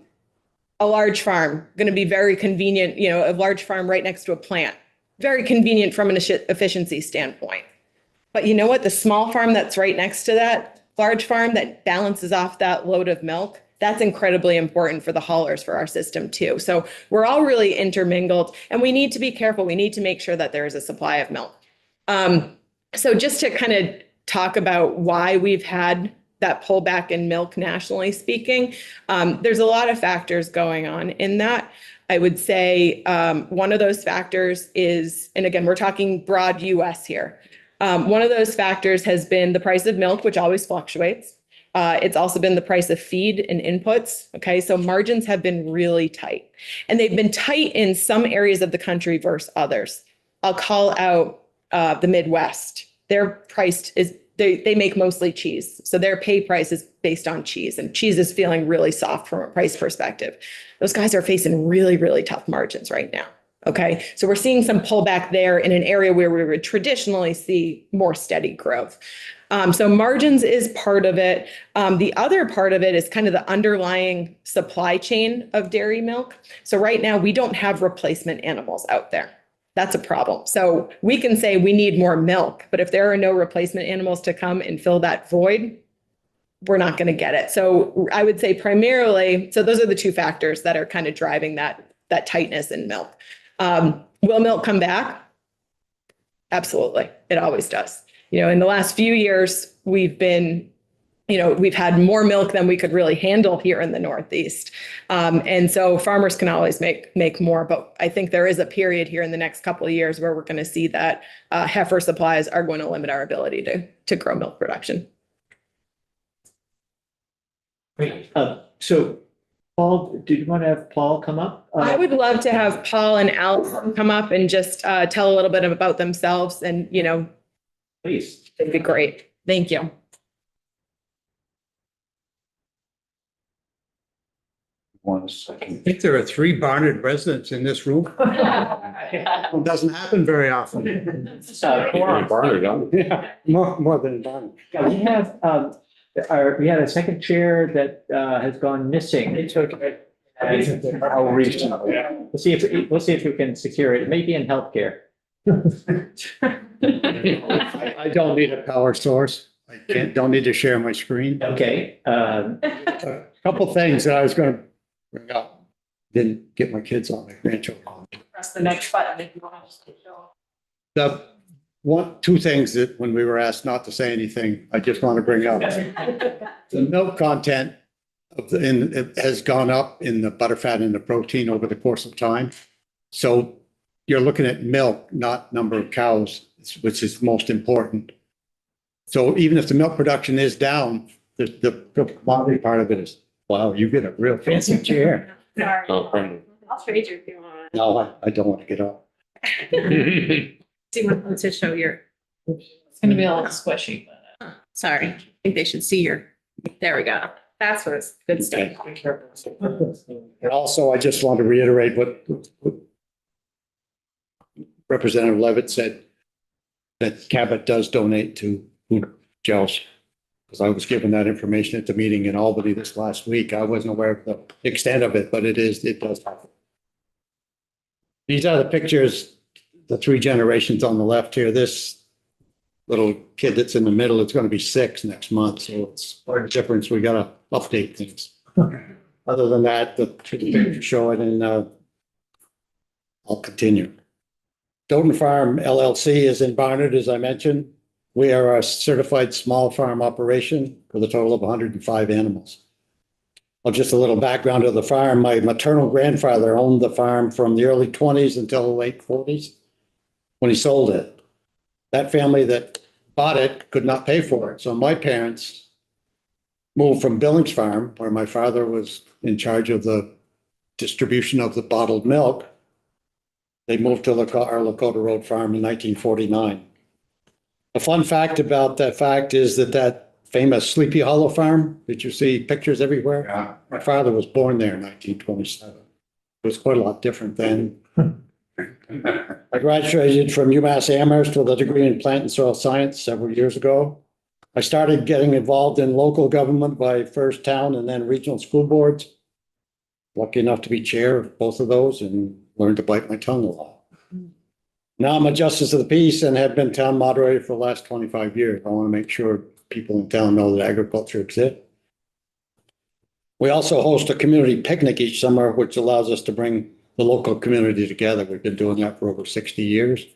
large farm, going to be very convenient, a large farm right next to a plant, very convenient from an efficiency standpoint. But you know what? The small farm that's right next to that large farm that balances off that load of milk, that's incredibly important for the haulers for our system too. So we're all really intermingled and we need to be careful. We need to make sure that there is a supply of milk. So just to kind of talk about why we've had that pullback in milk nationally speaking, there's a lot of factors going on in that. I would say one of those factors is, and again, we're talking broad US here. One of those factors has been the price of milk, which always fluctuates. It's also been the price of feed and inputs. Okay, so margins have been really tight, and they've been tight in some areas of the country versus others. I'll call out the Midwest. Their price is they make mostly cheese, so their pay price is based on cheese, and cheese is feeling really soft from a price perspective. Those guys are facing really, really tough margins right now. Okay, so we're seeing some pullback there in an area where we would traditionally see more steady growth. So margins is part of it. The other part of it is kind of the underlying supply chain of dairy milk. So right now we don't have replacement animals out there. That's a problem. So we can say we need more milk, but if there are no replacement animals to come and fill that void, we're not going to get it. So I would say primarily, so those are the two factors that are kind of driving that tightness in milk. Will milk come back? Absolutely. It always does. In the last few years, we've had more milk than we could really handle here in the Northeast. And so farmers can always make more, but I think there is a period here in the next couple of years where we're going to see that heifer supplies are going to limit our ability to grow milk production.
Great. So Paul, did you want to have Paul come up?
I would love to have Paul and Al come up and just tell a little bit about themselves and,
Please.
it'd be great. Thank you.
One second.
I think there are 3 Barnard residents in this room. It doesn't happen very often. Yeah, more than Barnard.
Yeah, we have, we had a second chair that has gone missing. How recently? We'll see if we can secure it. It may be in healthcare.
I don't need a power source. Don't need to share my screen.
Okay.
A couple things that I was going to bring up. Didn't get my kids on, my grandchildren on.
Press the next button if you want to show.
The two things that when we were asked not to say anything, I just want to bring up. The milk content it has gone up in the butterfat and the protein over the course of time. So you're looking at milk, not number of cows, which is most important. So even if the milk production is down, the commodity part of it is, wow, you get a real fancy chair.
Sorry.
Oh, pardon.
I'll trade you if you want.
No, I don't want to get up.
Do you want to show your?
It's gonna be a little squishy, but.
Sorry, I think they should see your, there we go. That's what's good stuff.
And also, I just want to reiterate what Representative Levitt said, that Cabot does donate to food gels. Because I was given that information at the meeting in Albany this last week. I wasn't aware of the extent of it, but it does happen. These are the pictures, the 3 generations on the left here. This little kid that's in the middle, it's going to be 6 next month. So it's part of the difference. We got to update things. Other than that, the pictures show it, and I'll continue. Doden Farm LLC is in Barnard, as I mentioned. We are a certified small farm operation with a total of 105 animals. Well, just a little background of the farm. My maternal grandfather owned the farm from the early 20s until the late 40s when he sold it. That family that bought it could not pay for it. So my parents moved from Billings Farm, where my father was in charge of the distribution of the bottled milk. They moved to our Lakota Road Farm in 1949. A fun fact about that fact is that famous Sleepy Hollow Farm that you see pictures everywhere,
Yeah.
my father was born there in 1927. It was quite a lot different then. I graduated from UMass Amherst with a degree in plant and soil science several years ago. I started getting involved in local government by first town and then regional school boards. Lucky enough to be chair of both of those and learned to bite my tongue a lot. Now I'm a justice of the peace and have been town moderator for the last 25 years. I want to make sure people in town know that agriculture exists. We also host a community picnic each summer, which allows us to bring the local community together. We've been doing that for over 60 years. In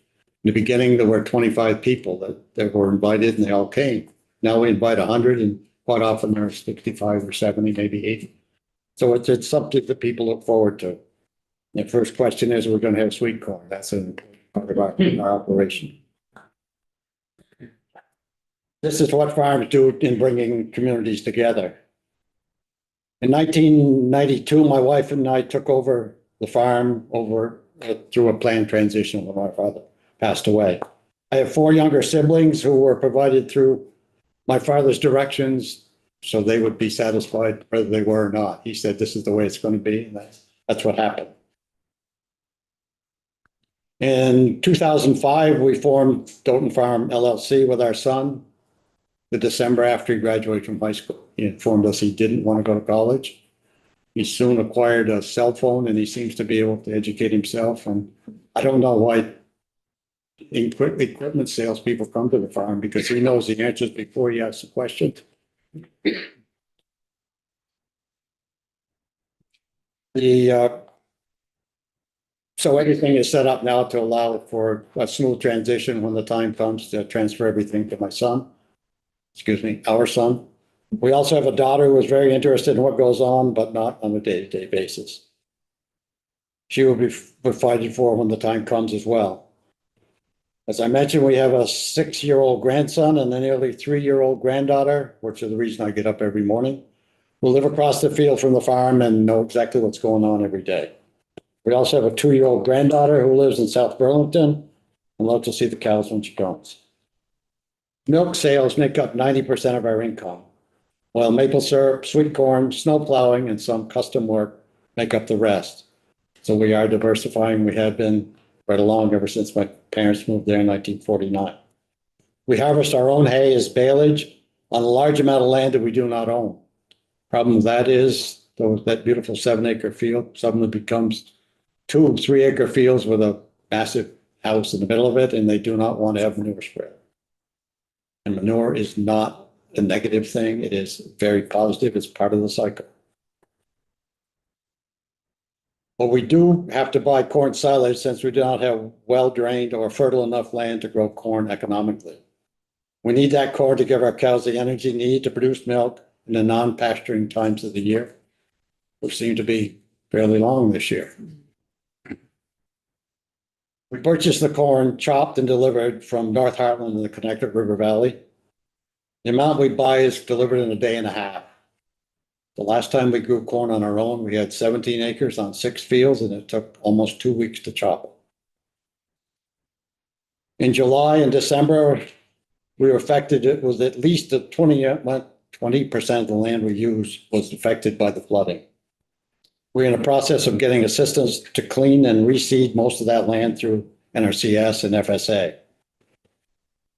the beginning, there were 25 people that were invited and they all came. Now we invite 100 and quite often there are 65 or 70, maybe 80. So it's something that people look forward to. The first question is, we're going to have sweet corn. That's an important part of our operation. This is what farms do in bringing communities together. In 1992, my wife and I took over the farm through a planned transition when my father passed away. I have 4 younger siblings who were provided through my father's directions so they would be satisfied whether they were or not. He said, this is the way it's going to be. And that's what happened. In 2005, we formed Doton Farm LLC with our son. The December after he graduated from high school, he informed us he didn't want to go to college. He soon acquired a cell phone and he seems to be able to educate himself. And I don't know why equipment salespeople come to the farm, because he knows the answers before he asks the question. So everything is set up now to allow for a smooth transition when the time comes to transfer everything to my son. Excuse me, our son. We also have a daughter who is very interested in what goes on, but not on a day-to-day basis. She will be provided for when the time comes as well. As I mentioned, we have a 6-year-old grandson and a nearly 3-year-old granddaughter, which is the reason I get up every morning. We live across the field from the farm and know exactly what's going on every day. We also have a 2-year-old granddaughter who lives in South Burlington and loves to see the cows when she comes. Milk sales make up 90% of our income, while maple syrup, sweet corn, snow plowing, and some custom work make up the rest. So we are diversifying. We have been right along ever since my parents moved there in 1949. We harvest our own hay as baleage on a large amount of land that we do not own. Problem with that is that beautiful 7-acre field suddenly becomes 2 3-acre fields with a massive house in the middle of it, and they do not want to have manure spread. And manure is not a negative thing. It is very positive. It's part of the cycle. But we do have to buy corn silage since we do not have well-drained or fertile enough land to grow corn economically. We need that corn to give our cows the energy needed to produce milk in the non-pasturing times of the year, which seem to be fairly long this year. We purchased the corn chopped and delivered from North Heartland in the Connecticut River Valley. The amount we buy is delivered in a day and a half. The last time we grew corn on our own, we had 17 acres on 6 fields, and it took almost 2 weeks to chop it. In July and December, we were affected. It was at least 20% of the land we used was affected by the flooding. We're in the process of getting assistance to clean and reseed most of that land through NRCS and FSA.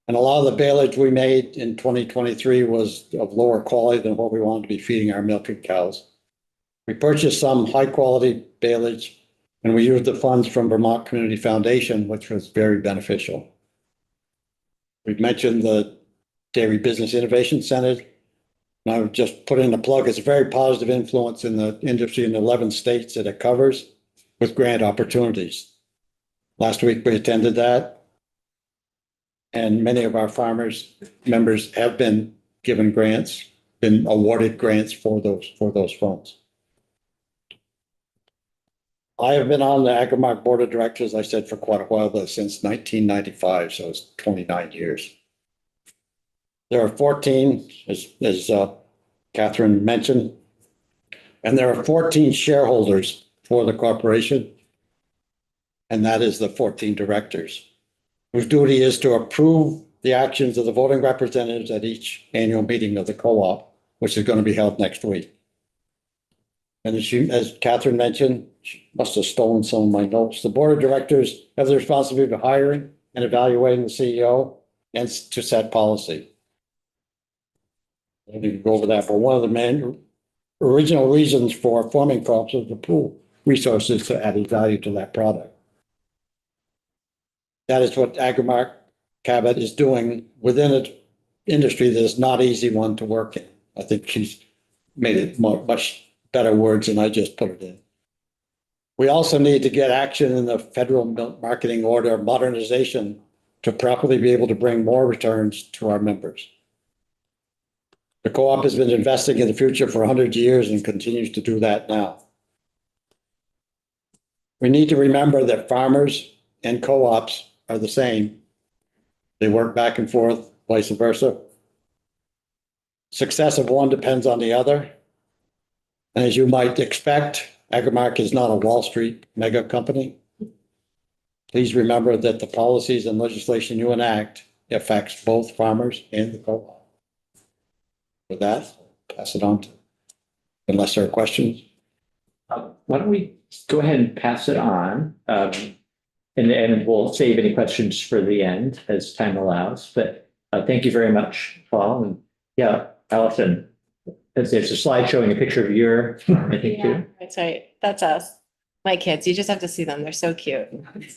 And a lot of the baleage we made in 2023 was of lower quality than what we wanted to be feeding our milking cows. We purchased some high quality baleage and we used the funds from Vermont Community Foundation, which was very beneficial. We've mentioned the Dairy Business Innovation Center. And I would just put in a plug. It's a very positive influence in the industry in the 11 states that it covers with grant opportunities. Last week we attended that. And many of our farmers members have been given grants, been awarded grants for those funds. I have been on the Agrimark Board of Directors, I said, for quite a while, but since 1995, so it's 29 years. There are 14, as Catherine mentioned. And there are 14 shareholders for the corporation. And that is the 14 directors, whose duty is to approve the actions of the voting representatives at each annual meeting of the co-op, which is going to be held next week. And as Catherine mentioned, she must have stolen some of my notes. The board of directors have the responsibility of hiring and evaluating the CEO and to set policy. I didn't go over that, but one of the main original reasons for forming co-ops was to pool resources to add value to that product. That is what Agrimark Cabot is doing within an industry that is not easy one to work in. I think she's made it much better words than I just put it in. We also need to get action in the federal milk marketing order modernization to properly be able to bring more returns to our members. The co-op has been investing in the future for 100 years and continues to do that now. We need to remember that farmers and co-ops are the same. They work back and forth, vice versa. Success of one depends on the other. And as you might expect, Agrimark is not a Wall Street mega company. Please remember that the policies and legislation you enact affects both farmers and the co-op. With that, pass it on to, unless there are questions.
Why don't we go ahead and pass it on? And we'll save any questions for the end as time allows. But thank you very much, Paul. And yeah, Allison, there's a slide showing a picture of your, I think, too.
That's right. That's us. My kids. You just have to see them. They're so cute.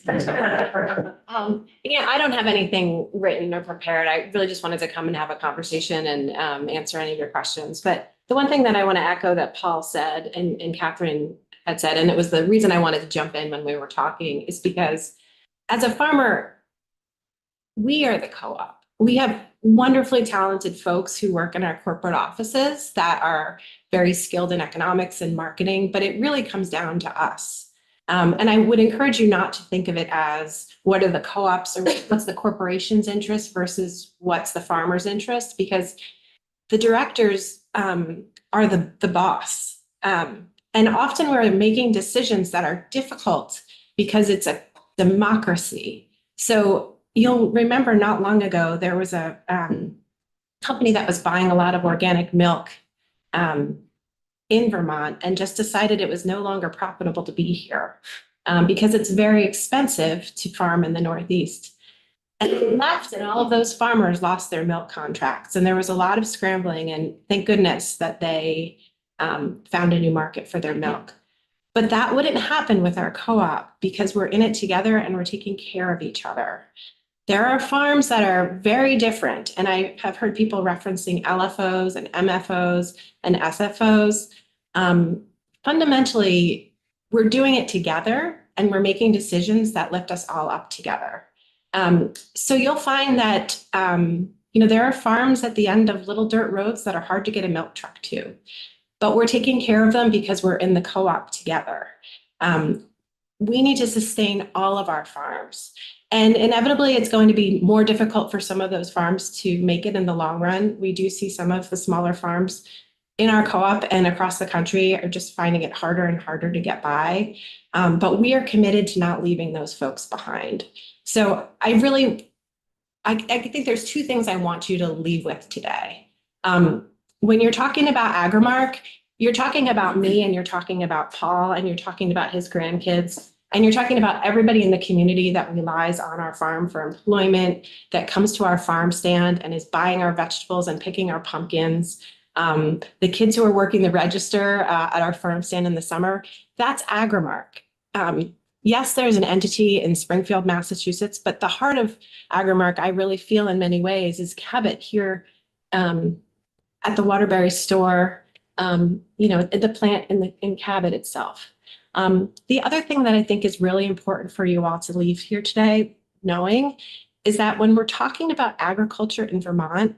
Yeah, I don't have anything written or prepared. I really just wanted to come and have a conversation and answer any of your questions. But the one thing that I want to echo that Paul said and Catherine had said, and it was the reason I wanted to jump in when we were talking, is because as a farmer, we are the co-op. We have wonderfully talented folks who work in our corporate offices that are very skilled in economics and marketing, but it really comes down to us. And I would encourage you not to think of it as what are the co-ops or what's the corporation's interest versus what's the farmer's interest, because the directors are the boss. And often we're making decisions that are difficult because it's a democracy. So you'll remember not long ago, there was a company that was buying a lot of organic milk in Vermont and just decided it was no longer profitable to be here because it's very expensive to farm in the Northeast. And they left, and all of those farmers lost their milk contracts. And there was a lot of scrambling, and thank goodness that they found a new market for their milk. But that wouldn't happen with our co-op because we're in it together and we're taking care of each other. There are farms that are very different, and I have heard people referencing LFOs and MFOs and SFOs. Fundamentally, we're doing it together and we're making decisions that lift us all up together. So you'll find that there are farms at the end of little dirt roads that are hard to get a milk truck to, but we're taking care of them because we're in the co-op together. We need to sustain all of our farms. And inevitably, it's going to be more difficult for some of those farms to make it in the long run. We do see some of the smaller farms in our co-op and across the country are just finding it harder and harder to get by. But we are committed to not leaving those folks behind. So I think there's two things I want you to leave with today. When you're talking about Agrimark, you're talking about me and you're talking about Paul and you're talking about his grandkids. And you're talking about everybody in the community that relies on our farm for employment, that comes to our farm stand and is buying our vegetables and picking our pumpkins. The kids who are working the register at our farm stand in the summer, that's Agrimark. Yes, there's an entity in Springfield, Massachusetts, but the heart of Agrimark, I really feel in many ways, is Cabot here at the Waterbury store, the plant in Cabot itself. The other thing that I think is really important for you all to leave here today knowing is that when we're talking about agriculture in Vermont,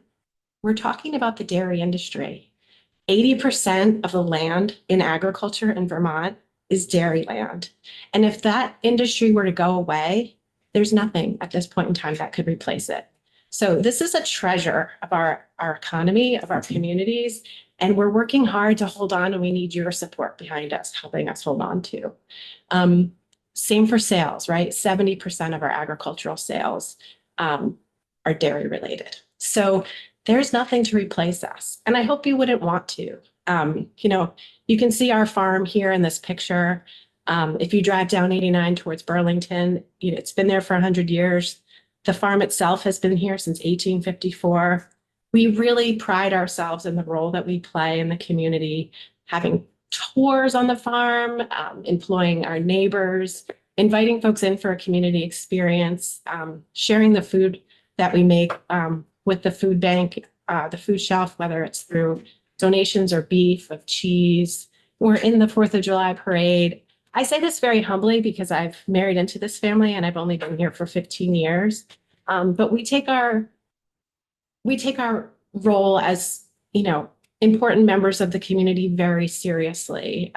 we're talking about the dairy industry. 80% of the land in agriculture in Vermont is dairy land. And if that industry were to go away, there's nothing at this point in time that could replace it. So this is a treasure of our economy, of our communities. And we're working hard to hold on, and we need your support behind us, helping us hold on to. Same for sales, right? 70% of our agricultural sales are dairy related. So there's nothing to replace us. And I hope you wouldn't want to. You can see our farm here in this picture. If you drive down 89 towards Burlington, it's been there for 100 years. The farm itself has been here since 1854. We really pride ourselves in the role that we play in the community, having tours on the farm, employing our neighbors, inviting folks in for a community experience, sharing the food that we make with the food bank, the food shelf, whether it's through donations or beef, of cheese. We're in the 4th of July parade. I say this very humbly because I've married into this family and I've only been here for 15 years. But we take our role as, important members of the community very seriously.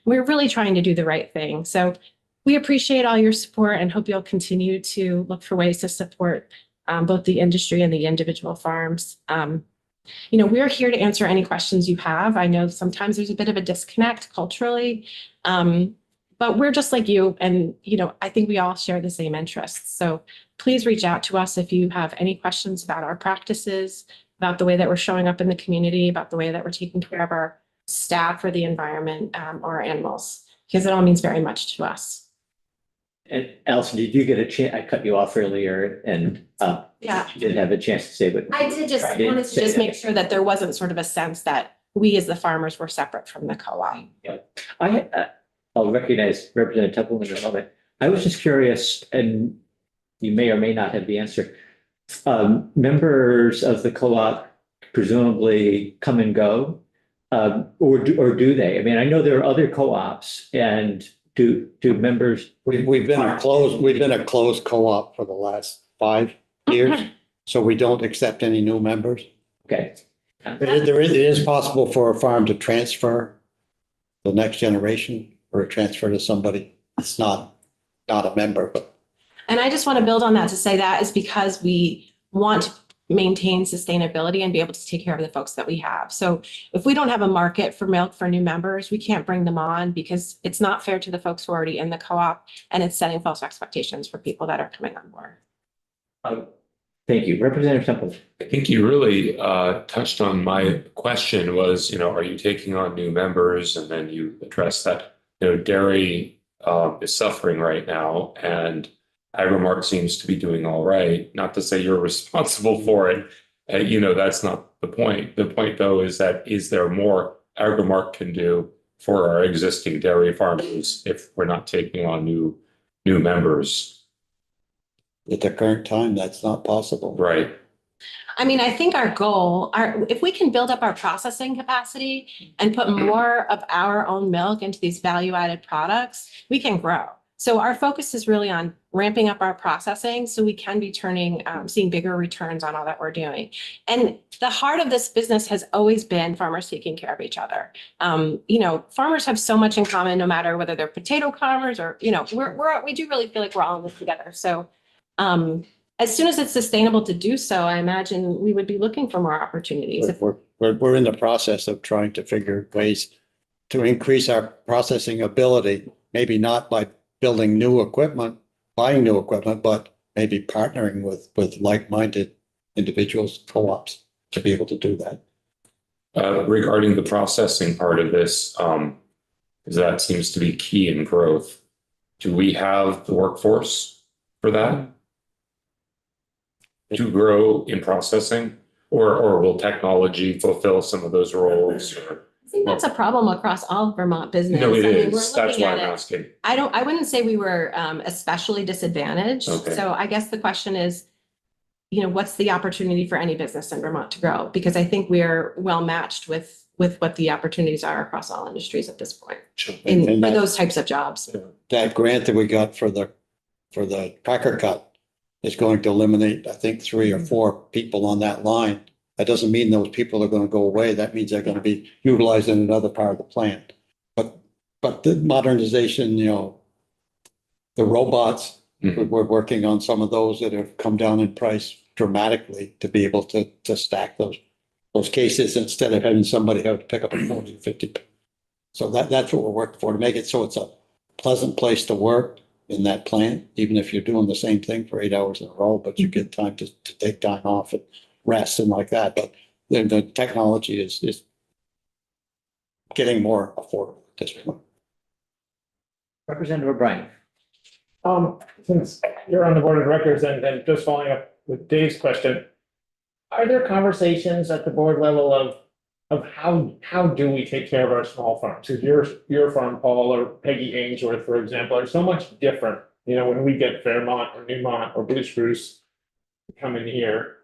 We're really trying to do the right thing. So we appreciate all your support and hope you'll continue to look for ways to support both the industry and the individual farms. We're here to answer any questions you have. I know sometimes there's a bit of a disconnect culturally, but we're just like you. And, I think we all share the same interests. So please reach out to us if you have any questions about our practices, about the way that we're showing up in the community, about the way that we're taking care of our staff or the environment or our animals, because it all means very much to us.
And Allison, did you get a chance? I cut you off earlier and
Yeah.
you didn't have a chance to say, but
I did just
I didn't
wanted to
say
just
that.
make sure that there wasn't sort of a sense that we as the farmers were separate from the co-op.
I'll recognize Representative Templeman in a moment. I was just curious, and you may or may not have the answer. Members of the co-op presumably come and go, or do they? I mean, I know there are other co-ops, and do members?
We've been a closed co-op for the last 5 years, so we don't accept any new members.
Okay.
It is possible for a farm to transfer the next generation or transfer to somebody that's not a member, but
And I just want to build on that to say that is because we want to maintain sustainability and be able to take care of the folks that we have. So if we don't have a market for milk for new members, we can't bring them on because it's not fair to the folks who are already in the co-op, and it's setting false expectations for people that are coming on board.
Thank you. Representative Temple.
I think you really touched on my question was, are you taking on new members? And then you addressed that, dairy is suffering right now and Agrimark seems to be doing all right. Not to say you're responsible for it. That's not the point. The point, though, is there more Agrimark can do for our existing dairy farmers if we're not taking on new members?
at the current time, that's not possible.
Right.
I mean, I think our goal, if we can build up our processing capacity and put more of our own milk into these value-added products, we can grow. So our focus is really on ramping up our processing so we can be seeing bigger returns on all that we're doing. And the heart of this business has always been farmers taking care of each other. Farmers have so much in common, no matter whether they're potato farmers or, we do really feel like we're all in this together. So as soon as it's sustainable to do so, I imagine we would be looking for more opportunities.
We're in the process of trying to figure ways to increase our processing ability, maybe not by building new equipment, buying new equipment, but maybe partnering with like-minded individuals, co-ops to be able to do that.
Regarding the processing part of this, because that seems to be key in growth, do we have the workforce for that? To grow in processing, or will technology fulfill some of those roles?
I think that's a problem across all Vermont business.
No, it
I mean,
is.
we're
That's
looking
why
at
I'm
it.
asking.
I wouldn't say we were especially disadvantaged.
Okay.
So I guess the question is, what's the opportunity for any business in Vermont to grow? Because I think we're well matched with what the opportunities are across all industries at this point
Sure.
for those types of jobs.
That grant that we got for the cracker cut is going to eliminate, I think, 3 or 4 people on that line. That doesn't mean those people are going to go away. That means they're going to be utilized in another part of the plant. But the modernization, the robots, we're working on some of those that have come down in price dramatically to be able to stack those those cases instead of having somebody have to pick up a 40 or 50. So that's what we're working for, to make it so it's a pleasant place to work in that plant, even if you're doing the same thing for 8 hours in a row, but you get time to take time off and rest and like that. But the technology is getting more affordable at this point.
Representative O'Brien.
Since you're on the board of directors and just following up with Dave's question, are there conversations at the board level of how do we take care of our small farms? Because your farm, Paul, or Peggy Ainsworth, for example, are so much different. You know, when we get Fairmont or Newmont or Blue Spruce come in here,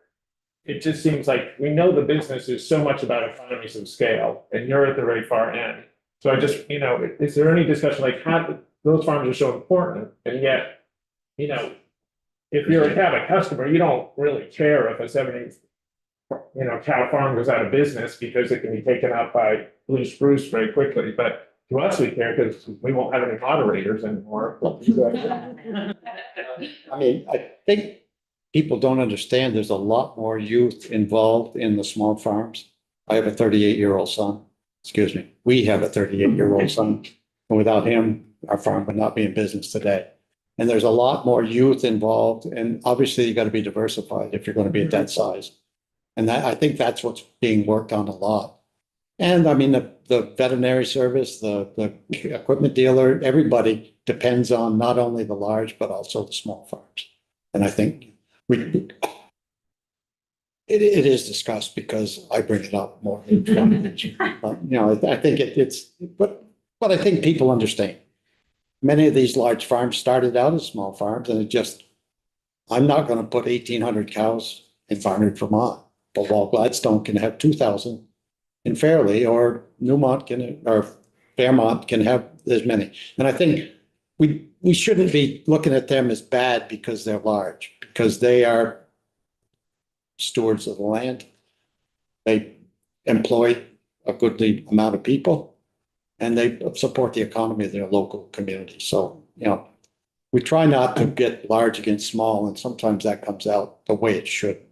it just seems like we know the business is so much about economies of scale, and you're at the very far end. So I just, you know, is there any discussion like how those farms are so important, and yet, you know, if you're a Cabot customer, you don't really care if a 70, cow farm goes out of business because it can be taken out by Blue Spruce very quickly. But to us, we care because we won't have any moderators anymore.
I mean, I think people don't understand there's a lot more youth involved in the small farms. I have a 38-year-old son. Excuse me. We have a 38-year-old son. And without him, our farm would not be in business today. And there's a lot more youth involved. And obviously you got to be diversified if you're going to be at that size. And I think that's what's being worked on a lot. And I mean, the veterinary service, the equipment dealer, everybody depends on not only the large, but also the small farms. And I think it is discussed because I bring it up more. I think but I think people understand. Many of these large farms started out as small farms, and I'm not going to put 1,800 cows in Barnard, Vermont. But while Gladstone can have 2,000 in Fairleigh, or Fairmont can have as many. And I think we shouldn't be looking at them as bad because they're large, because they are stewards of the land. They employ a goodly amount of people, and they support the economy of their local community. So, we try not to get large against small, and sometimes that comes out the way it should.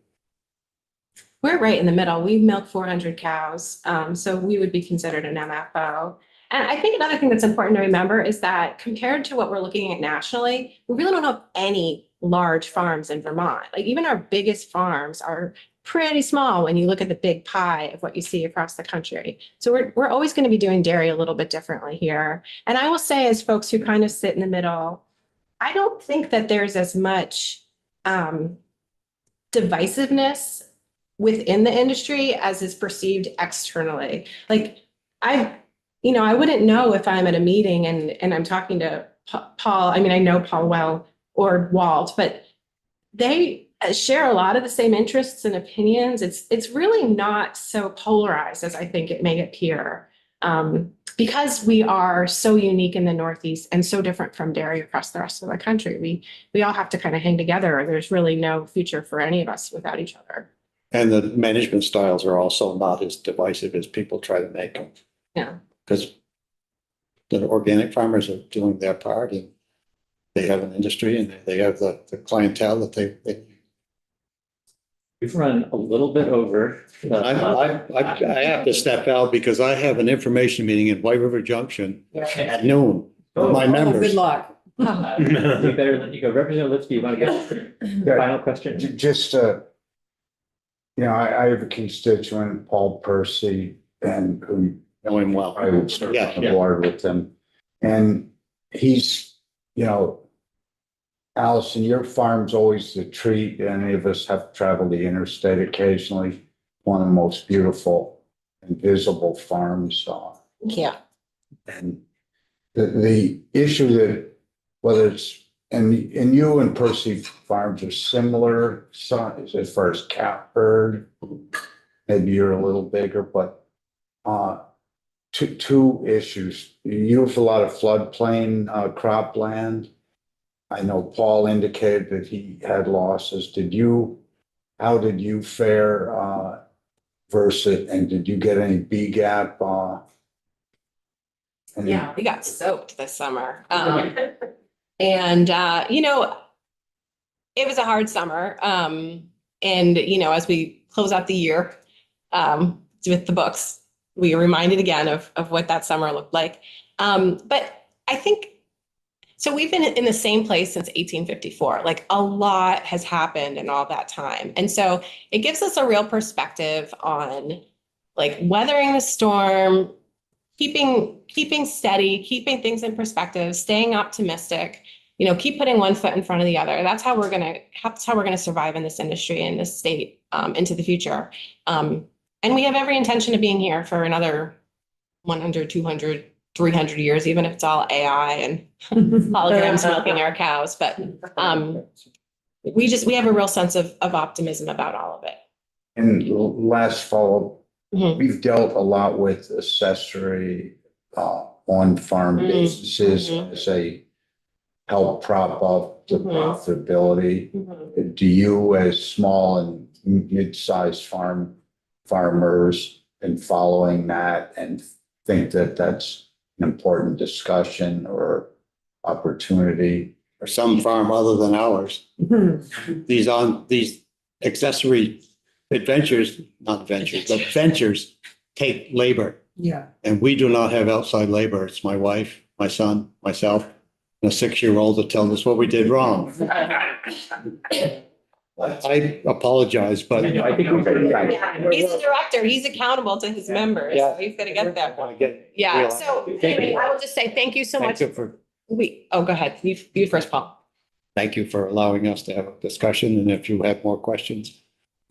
We're right in the middle. We milk 400 cows, so we would be considered an MFO. And I think another thing that's important to remember is that compared to what we're looking at nationally, we really don't have any large farms in Vermont. Like even our biggest farms are pretty small when you look at the big pie of what you see across the country. So we're always going to be doing dairy a little bit differently here. And I will say, as folks who kind of sit in the middle, I don't think that there's as much divisiveness within the industry as is perceived externally. Like I wouldn't know if I'm at a meeting and I'm talking to Paul. I mean, I know Paul well, or Walt, but they share a lot of the same interests and opinions. It's really not so polarized as I think it may appear, because we are so unique in the Northeast and so different from dairy across the rest of the country. We all have to kind of hang together. There's really no future for any of us without each other.
And the management styles are also not as divisive as people try to make them.
Yeah.
Because the organic farmers are doing their part, and they have an industry, and they have the clientele that they.
We've run a little bit over.
I have to step out because I have an information meeting in White River Junction at noon for my members.
Good luck.
We better let you go. Representative Lipsky, you want to get your final question?
Just, I have a constituent, Paul Percy, and who
Know him well.
I would start
Yeah,
on the board with him. And he's, Allison, your farm's always a treat. Any of us have to travel the interstate occasionally. One of the most beautiful and visible farms.
Yeah.
And the issue that, whether it's, and you and Percy Farms are similar size as far as cow herd. Maybe you're a little bigger, but two issues. You have a lot of floodplain cropland. I know Paul indicated that he had losses. How did you fare versus, and did you get any B-gap?
Yeah, we got soaked this summer. And it was a hard summer. And as we close out the year, with the books. We were reminded again of what that summer looked like. But I think, so we've been in the same place since 1854. Like a lot has happened in all that time. And so it gives us a real perspective on like weathering the storm, keeping steady, keeping things in perspective, staying optimistic, keep putting one foot in front of the other. That's how we're gonna survive in this industry, in this state, into the future. And we have every intention of being here for another 100, 200, 300 years, even if it's all AI and holograms milking our cows. But we have a real sense of optimism about all of it.
And last follow,
Mhm.
we've dealt a lot with accessory on-farm
Mhm.
businesses
Mhm.
as a help prop up the
Mhm.
profitability.
Mhm.
Do you, as small and mid-sized farmers, and following that and think that that's an important discussion or opportunity?
Or some farm other than ours. These accessory ventures take labor.
Yeah.
And we do not have outside labor. It's my wife, my son, myself, and a 6-year-old that tells us what we did wrong. I apologize, but.
I think we should,
He's a director. He's accountable to his members. So he's gonna get that. Yeah. So anyway, I will just say thank you so much.
Thank you for,
Go ahead. You first, Paul.
thank you for allowing us to have a discussion. And if you have more questions,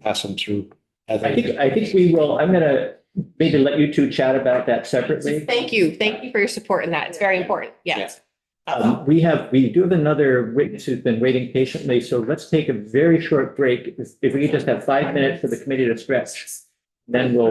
pass them through.
I think we will, I'm gonna maybe let you two chat about that separately.
Thank you. Thank you for your support in that. It's very important. Yes.
We do have another witness who's been waiting patiently, so let's take a very short break. If we could just have 5 minutes for the committee to stretch, then we'll